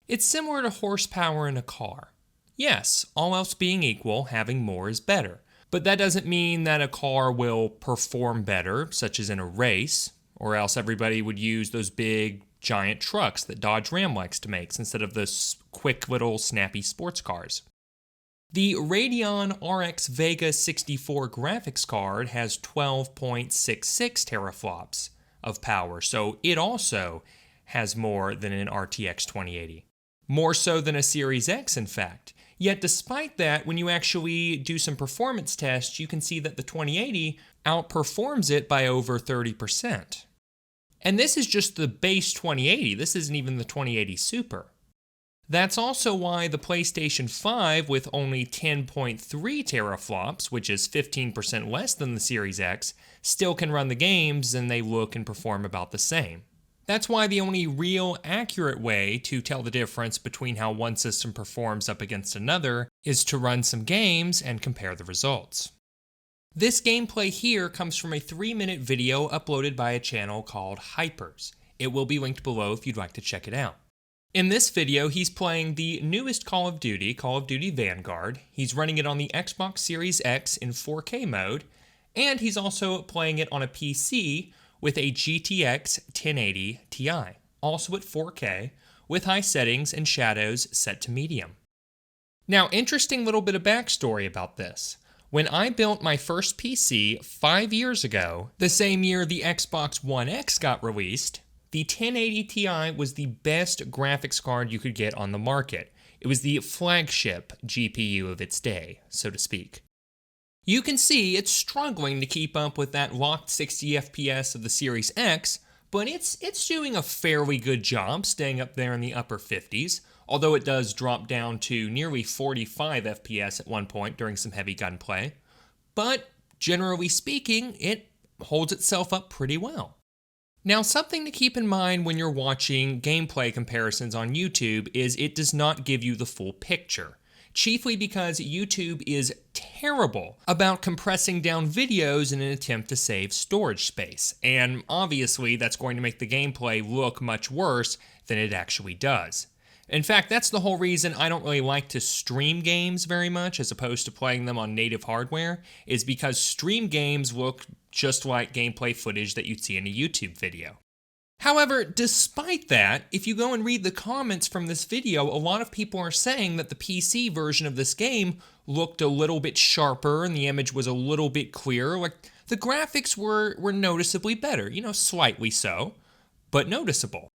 It's similar to horsepower in a car. Yes, all else being equal, having more is better. But that doesn't mean that a car will perform better, such as in a race, or else everybody would use those big, giant trucks that Dodge Ram likes to make instead of the quick little snappy sports cars. The Radeon RX Vega 64 graphics card has 12.66 teraflops of power, so it also has more than an RTX 2080. More so than a Series X, in fact. Yet despite that, when you actually do some performance tests, you can see that the 2080 outperforms it by over 30%. And this is just the base 2080, this isn't even the 2080 Super. That's also why the PlayStation 5 with only 10.3 teraflops, which is 15% less than the Series X, still can run the games and they look and perform about the same. That's why the only real accurate way to tell the difference between how one system performs up against another is to run some games and compare the results. This gameplay here comes from a 3-minute video uploaded by a channel called Hypers. It will be linked below if you'd like to check it out. In this video, he's playing the newest Call of Duty Vanguard. He's running it on the Xbox Series X in 4K mode, and he's also playing it on a PC with a GTX 1080 Ti, also at 4K, with high settings and shadows set to medium. Now, interesting little bit of backstory about this. When I built my first PC 5 years ago, the same year the Xbox One X got released, the 1080 Ti was the best graphics card you could get on the market. It was the flagship GPU of its day, so to speak. You can see it's struggling to keep up with that locked 60 FPS of the Series X, but it's doing a fairly good job staying up there in the upper 50s, although it does drop down to nearly 45 FPS at one point during some heavy gunplay. But generally speaking, it holds itself up pretty well. Now, something to keep in mind when you're watching gameplay comparisons on YouTube is it does not give you the full picture. Chiefly because YouTube is terrible about compressing down videos in an attempt to save storage space, and obviously that's going to make the gameplay look much worse than it actually does. In fact, that's the whole reason I don't really like to stream games very much as opposed to playing them on native hardware, is because stream games look just like gameplay footage that you'd see in a YouTube video. However, despite that, if you go and read the comments from this video, a lot of people are saying that the PC version of this game looked a little bit sharper and the image was a little bit clearer. Like, the graphics were noticeably better, slightly so, but noticeable.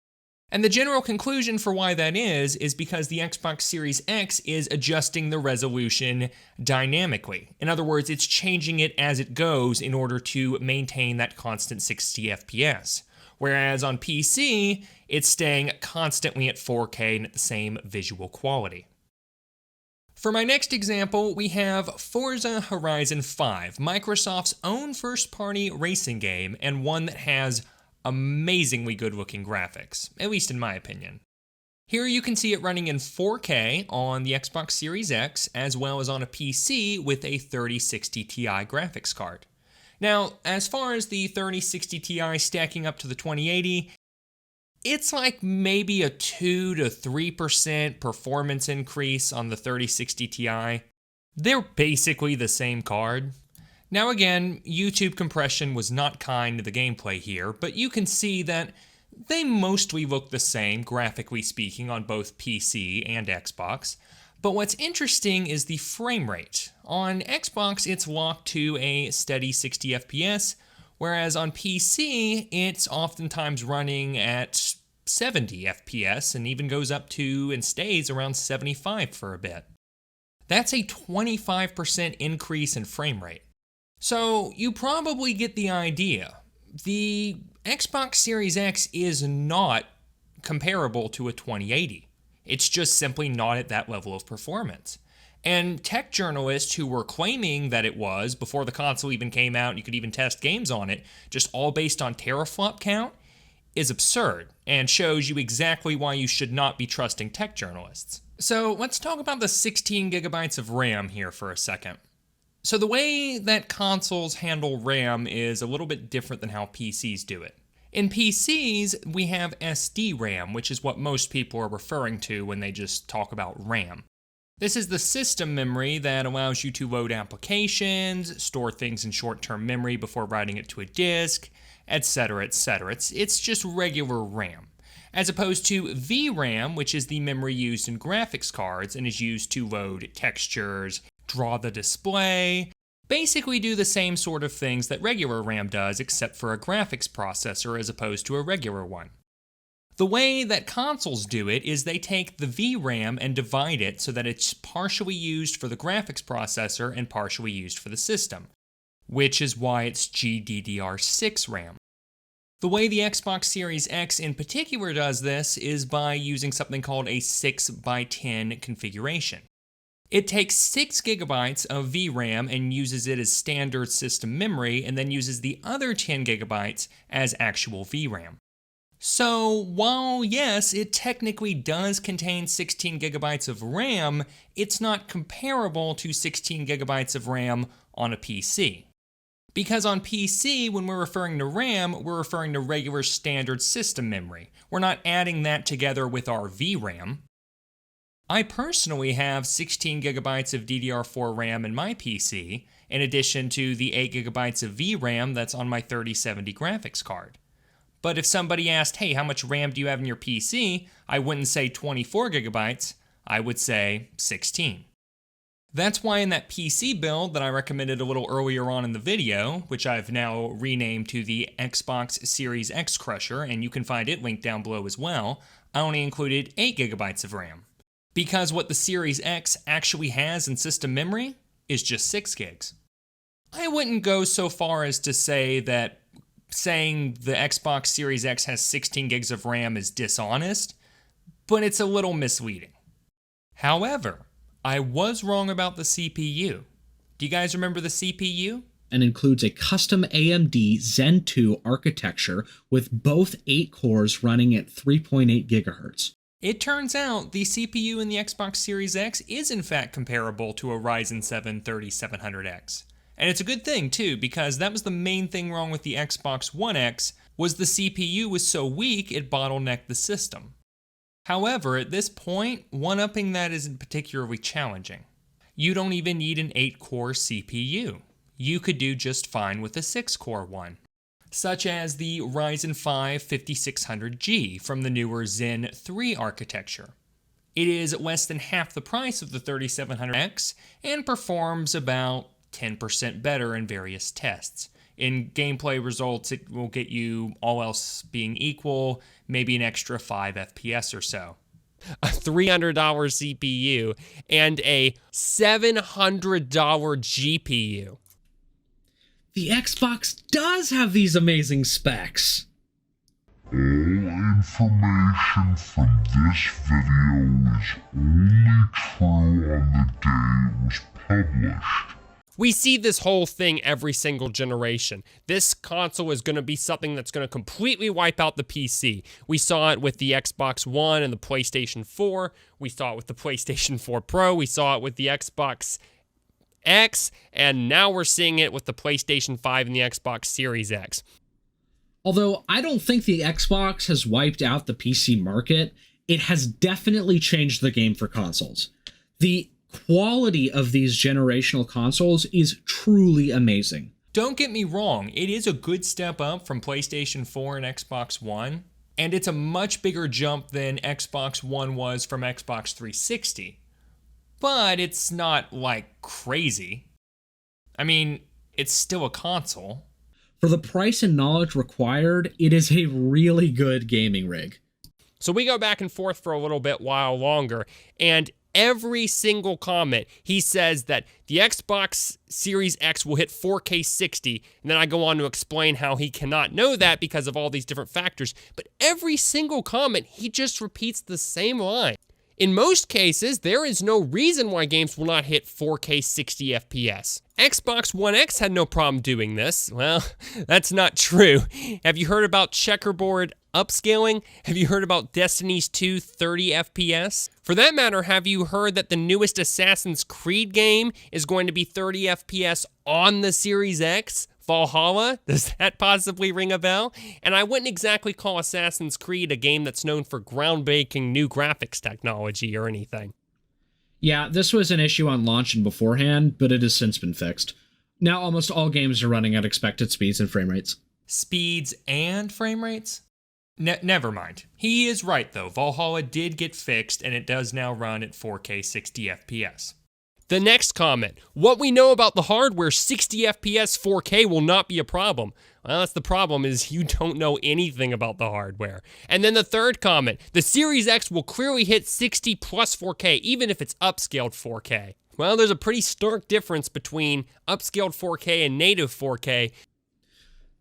And the general conclusion for why that is because the Xbox Series X is adjusting the resolution dynamically. In other words, it's changing it as it goes in order to maintain that constant 60 FPS. Whereas on PC, it's staying constantly at 4K and at the same visual quality. For my next example, we have Forza Horizon 5, Microsoft's own first-party racing game, and one that has amazingly good-looking graphics, at least in my opinion. Here you can see it running in 4K on the Xbox Series X, as well as on a PC with a 3060 Ti graphics card. Now, as far as the 3060 Ti stacking up to the 2080, it's like maybe a 2 to 3% performance increase on the 3060 Ti. They're basically the same card. Now again, YouTube compression was not kind to the gameplay here, but you can see that they mostly look the same, graphically speaking, on both PC and Xbox. But what's interesting is the frame rate. On Xbox, it's locked to a steady 60 FPS, whereas on PC, it's oftentimes running at 70 FPS and even goes up to and stays around 75 for a bit. That's a 25% increase in frame rate. So you probably get the idea. The Xbox Series X is not comparable to a 2080. It's just simply not at that level of performance. And tech journalists who were claiming that it was before the console even came out and you could even test games on it, just all based on teraflop count, is absurd and shows you exactly why you should not be trusting tech journalists. So let's talk about the 16 gigabytes of RAM here for a second. So the way that consoles handle RAM is a little bit different than how PCs do it. In PCs, we have SD-RAM, which is what most people are referring to when they just talk about RAM. This is the system memory that allows you to load applications, store things in short-term memory before writing it to a disk, etc., etc. It's just regular RAM. As opposed to VRAM, which is the memory used in graphics cards and is used to load textures, draw the display, basically do the same sort of things that regular RAM does, except for a graphics processor as opposed to a regular one. The way that consoles do it is they take the VRAM and divide it so that it's partially used for the graphics processor and partially used for the system, which is why it's GDDR6 RAM. The way the Xbox Series X in particular does this is by using something called a 6x10 configuration. It takes 6 gigabytes of VRAM and uses it as standard system memory, and then uses the other 10 gigabytes as actual VRAM. So while yes, it technically does contain 16 gigabytes of RAM, it's not comparable to 16 gigabytes of RAM on a PC. Because on PC, when we're referring to RAM, we're referring to regular standard system memory. We're not adding that together with our VRAM. I personally have 16 gigabytes of DDR4 RAM in my PC, in addition to the 8 gigabytes of VRAM that's on my 3070 graphics card. But if somebody asked, hey, how much RAM do you have in your PC? I wouldn't say 24 gigabytes, I would say 16. That's why in that PC build that I recommended a little earlier on in the video, which I've now renamed to the Xbox Series X Crusher, and you can find it linked down below as well, I only included 8 gigabytes of RAM. Because what the Series X actually has in system memory is just 6 gigs. I wouldn't go so far as to say that saying the Xbox Series X has 16 gigs of RAM is dishonest, but it's a little misleading. However, I was wrong about the CPU. Do you guys remember the CPU? And includes a custom AMD Zen 2 architecture with both 8 cores running at 3.8 gigahertz. It turns out the CPU in the Xbox Series X is in fact comparable to a Ryzen 7 3700X. And it's a good thing too, because that was the main thing wrong with the Xbox One X, was the CPU was so weak it bottlenecked the system. However, at this point, one-upping that isn't particularly challenging. You don't even need an 8-core CPU. You could do just fine with a 6-core one, such as the Ryzen 5 5600G from the newer Zen 3 architecture. It is less than half the price of the 3700X and performs about 10% better in various tests. In gameplay results, it will get you, all else being equal, maybe an extra 5 FPS or so. A $300 CPU and a $700 GPU. The Xbox does have these amazing specs. All information from this video is only true on the day it was published. We see this whole thing every single generation. This console is going to be something that's going to completely wipe out the PC. We saw it with the Xbox One and the PlayStation 4. We saw it with the PlayStation 4 Pro. We saw it with the Xbox X. And now we're seeing it with the PlayStation 5 and the Xbox Series X. Although I don't think the Xbox has wiped out the PC market, it has definitely changed the game for consoles. The quality of these generational consoles is truly amazing. Don't get me wrong, it is a good step up from PlayStation 4 and Xbox One, and it's a much bigger jump than Xbox One was from Xbox 360. But it's not like crazy. I mean, it's still a console. For the price and knowledge required, it is a really good gaming rig. So we go back and forth for a little bit while longer, and every single comment, he says that the Xbox Series X will hit 4K 60, and then I go on to explain how he cannot know that because of all these different factors. But every single comment, he just repeats the same line. In most cases, there is no reason why games will not hit 4K 60 FPS. Xbox One X had no problem doing this. Well, that's not true. Have you heard about checkerboard upscaling? Have you heard about Destiny's 2 30 FPS? For that matter, have you heard that the newest Assassin's Creed game is going to be 30 FPS on the Series X? Valhalla? Does that possibly ring a bell? And I wouldn't exactly call Assassin's Creed a game that's known for groundbreaking new graphics technology or anything. Yeah, this was an issue on launch and beforehand, but it has since been fixed. Now almost all games are running at expected speeds and frame rates. Speeds and frame rates? Never mind. He is right though. Valhalla did get fixed and it does now run at 4K 60 FPS. The next comment, what we know about the hardware, 60 FPS 4K will not be a problem. Well, that's the problem, is you don't know anything about the hardware. And then the third comment, the Series X will clearly hit 60 plus 4K, even if it's upscaled 4K. Well, there's a pretty stark difference between upscaled 4K and native 4K.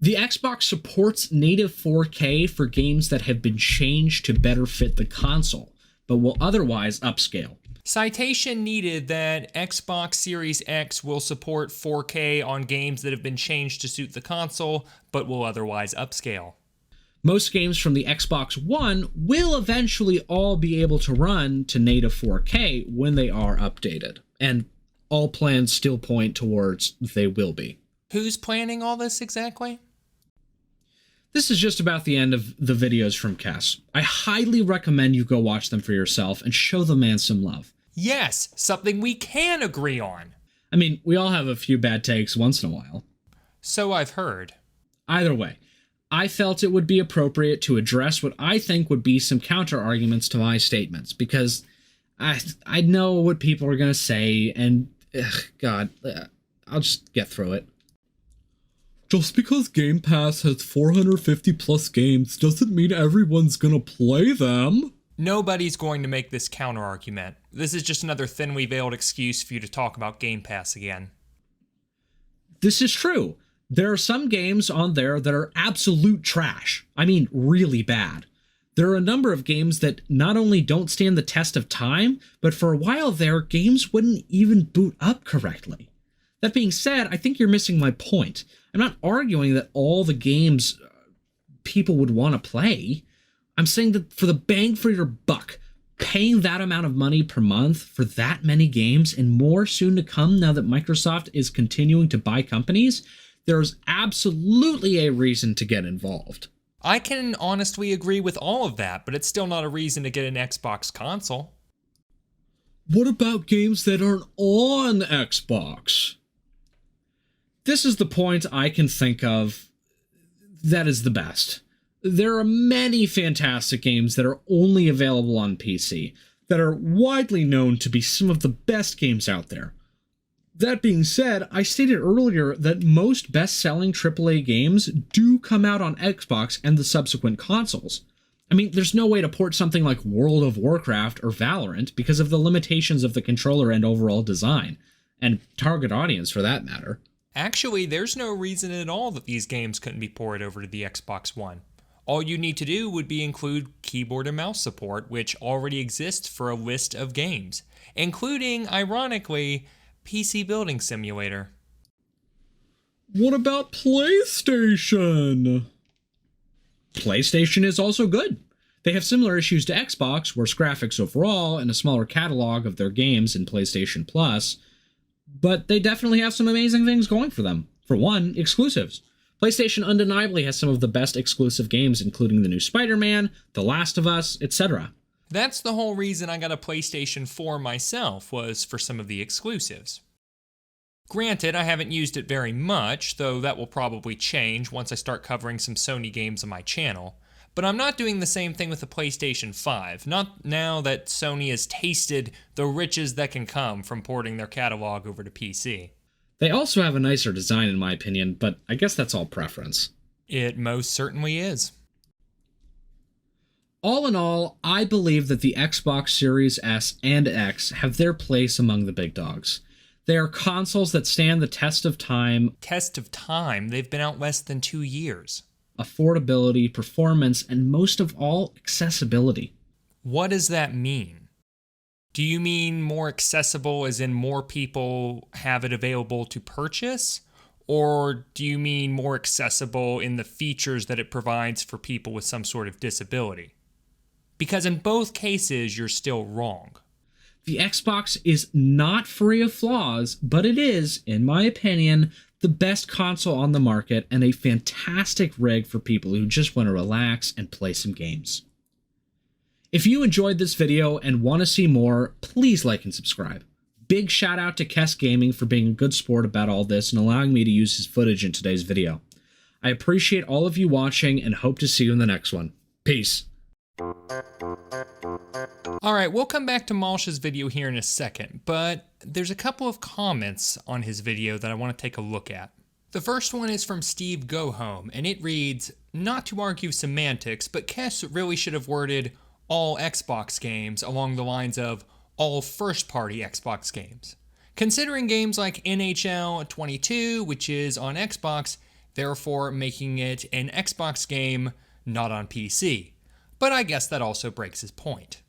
The Xbox supports native 4K for games that have been changed to better fit the console, but will otherwise upscale. Citation needed that Xbox Series X will support 4K on games that have been changed to suit the console, but will otherwise upscale. Most games from the Xbox One will eventually all be able to run to native 4K when they are updated, and all plans still point towards they will be. Who's planning all this exactly? This is just about the end of the videos from Kess. I highly recommend you go watch them for yourself and show the man some love. Yes, something we can agree on. I mean, we all have a few bad takes once in a while. So I've heard. Either way, I felt it would be appropriate to address what I think would be some counter-arguments to my statements, because I know what people are going to say, and I'll just get through it. Just because Game Pass has 450 plus games doesn't mean everyone's gonna play them. Nobody's going to make this counter-argument. This is just another thinly veiled excuse for you to talk about Game Pass again. This is true. There are some games on there that are absolute trash. I mean, really bad. There are a number of games that not only don't stand the test of time, but for a while there, games wouldn't even boot up correctly. That being said, I think you're missing my point. I'm not arguing that all the games people would want to play. I'm saying that for the bang for your buck, paying that amount of money per month for that many games and more soon to come now that Microsoft is continuing to buy companies, there's absolutely a reason to get involved. I can honestly agree with all of that, but it's still not a reason to get an Xbox console. What about games that aren't on Xbox? This is the point I can think of that is the best. There are many fantastic games that are only available on PC, that are widely known to be some of the best games out there. That being said, I stated earlier that most best-selling AAA games do come out on Xbox and the subsequent consoles. I mean, there's no way to port something like World of Warcraft or Valorant because of the limitations of the controller and overall design, and target audience for that matter. Actually, there's no reason at all that these games couldn't be ported over to the Xbox One. All you need to do would be include keyboard and mouse support, which already exists for a list of games, including, ironically, PC Building Simulator. What about PlayStation? PlayStation is also good. They have similar issues to Xbox, worse graphics overall, and a smaller catalog of their games in PlayStation Plus, but they definitely have some amazing things going for them. For one, exclusives. PlayStation undeniably has some of the best exclusive games, including the new Spider-Man, The Last of Us, etc. That's the whole reason I got a PlayStation 4 myself, was for some of the exclusives. Granted, I haven't used it very much, though that will probably change once I start covering some Sony games on my channel. But I'm not doing the same thing with the PlayStation 5, not now that Sony has tasted the riches that can come from porting their catalog over to PC. They also have a nicer design in my opinion, but I guess that's all preference. It most certainly is. All in all, I believe that the Xbox Series S and X have their place among the big dogs. They are consoles that stand the test of time. Test of time? They've been out less than 2 years. Affordability, performance, and most of all, accessibility. What does that mean? Do you mean more accessible as in more people have it available to purchase? Or do you mean more accessible in the features that it provides for people with some sort of disability? Because in both cases, you're still wrong. The Xbox is not free of flaws, but it is, in my opinion, the best console on the market and a fantastic rig for people who just want to relax and play some games. If you enjoyed this video and want to see more, please like and subscribe. Big shout out to Kess Gaming for being a good sport about all this and allowing me to use his footage in today's video. I appreciate all of you watching and hope to see you in the next one. Peace. Alright, we'll come back to Malsh's video here in a second, but there's a couple of comments on his video that I want to take a look at. The first one is from Steve Go Home, and it reads, "Not to argue semantics, but Kess really should have worded all Xbox games along the lines of all first-party Xbox games. Considering games like NHL 22, which is on Xbox, therefore making it an Xbox game, not on PC. But I guess that also breaks his point."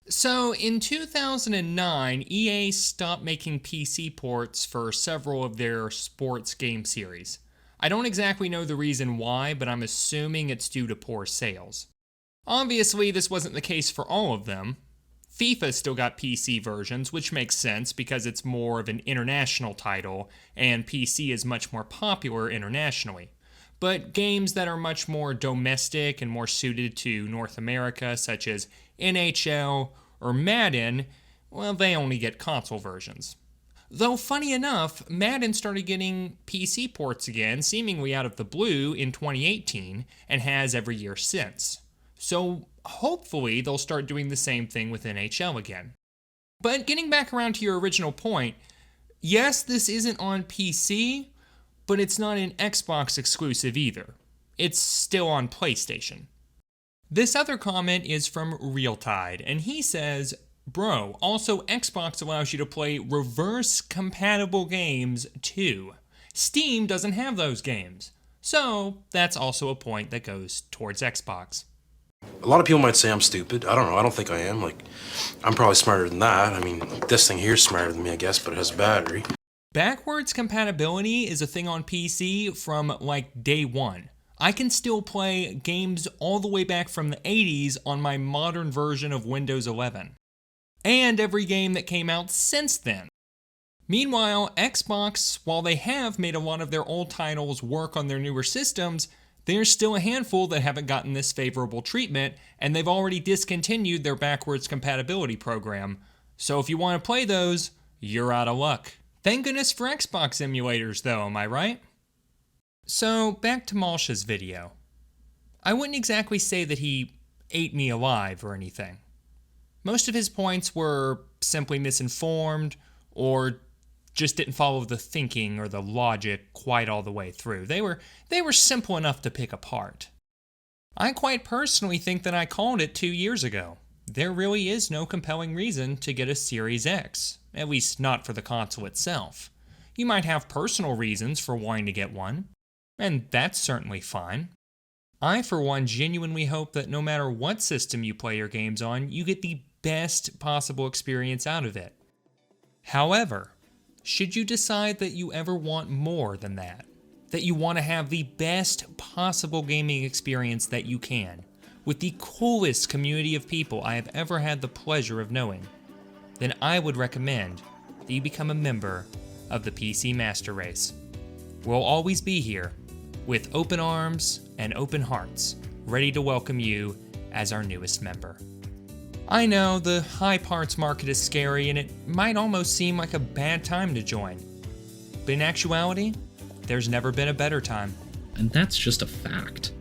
So in 2009, EA stopped making PC ports for several of their sports game series. I don't exactly know the reason why, but I'm assuming it's due to poor sales. Obviously, this wasn't the case for all of them. FIFA still got PC versions, which makes sense because it's more of an international title, and PC is much more popular internationally. But games that are much more domestic and more suited to North America, such as NHL or Madden, well, they only get console versions. Though funny enough, Madden started getting PC ports again, seemingly out of the blue in 2018, and has every year since. So hopefully they'll start doing the same thing with NHL again. But getting back around to your original point, yes, this isn't on PC, but it's not an Xbox exclusive either. It's still on PlayStation. This other comment is from Realtide, and he says, "Bro, also Xbox allows you to play reverse compatible games too. Steam doesn't have those games. So that's also a point that goes towards Xbox." A lot of people might say I'm stupid. I don't know. I don't think I am. I'm probably smarter than that. I mean, this thing here's smarter than me, I guess, but it has a battery. Backwards compatibility is a thing on PC from like day one. I can still play games all the way back from the 80s on my modern version of Windows 11. And every game that came out since then. Meanwhile, Xbox, while they have made a lot of their old titles work on their newer systems, there's still a handful that haven't gotten this favorable treatment, and they've already discontinued their backwards compatibility program. So if you want to play those, you're out of luck. Thank goodness for Xbox emulators though, am I right? So back to Malsh's video. I wouldn't exactly say that he ate me alive or anything. Most of his points were simply misinformed or just didn't follow the thinking or the logic quite all the way through. They were simple enough to pick apart. I quite personally think that I called it 2 years ago. There really is no compelling reason to get a Series X, at least not for the console itself. You might have personal reasons for wanting to get one, and that's certainly fine. I, for one, genuinely hope that no matter what system you play your games on, you get the best possible experience out of it. However, should you decide that you ever want more than that you want to have the best possible gaming experience that you can, with the coolest community of people I have ever had the pleasure of knowing, then I would recommend that you become a member of the PC Master Race. We'll always be here, with open arms and open hearts, ready to welcome you as our newest member. I know the high parts market is scary and it might almost seem like a bad time to join. But in actuality, there's never been a better time. And that's just a fact.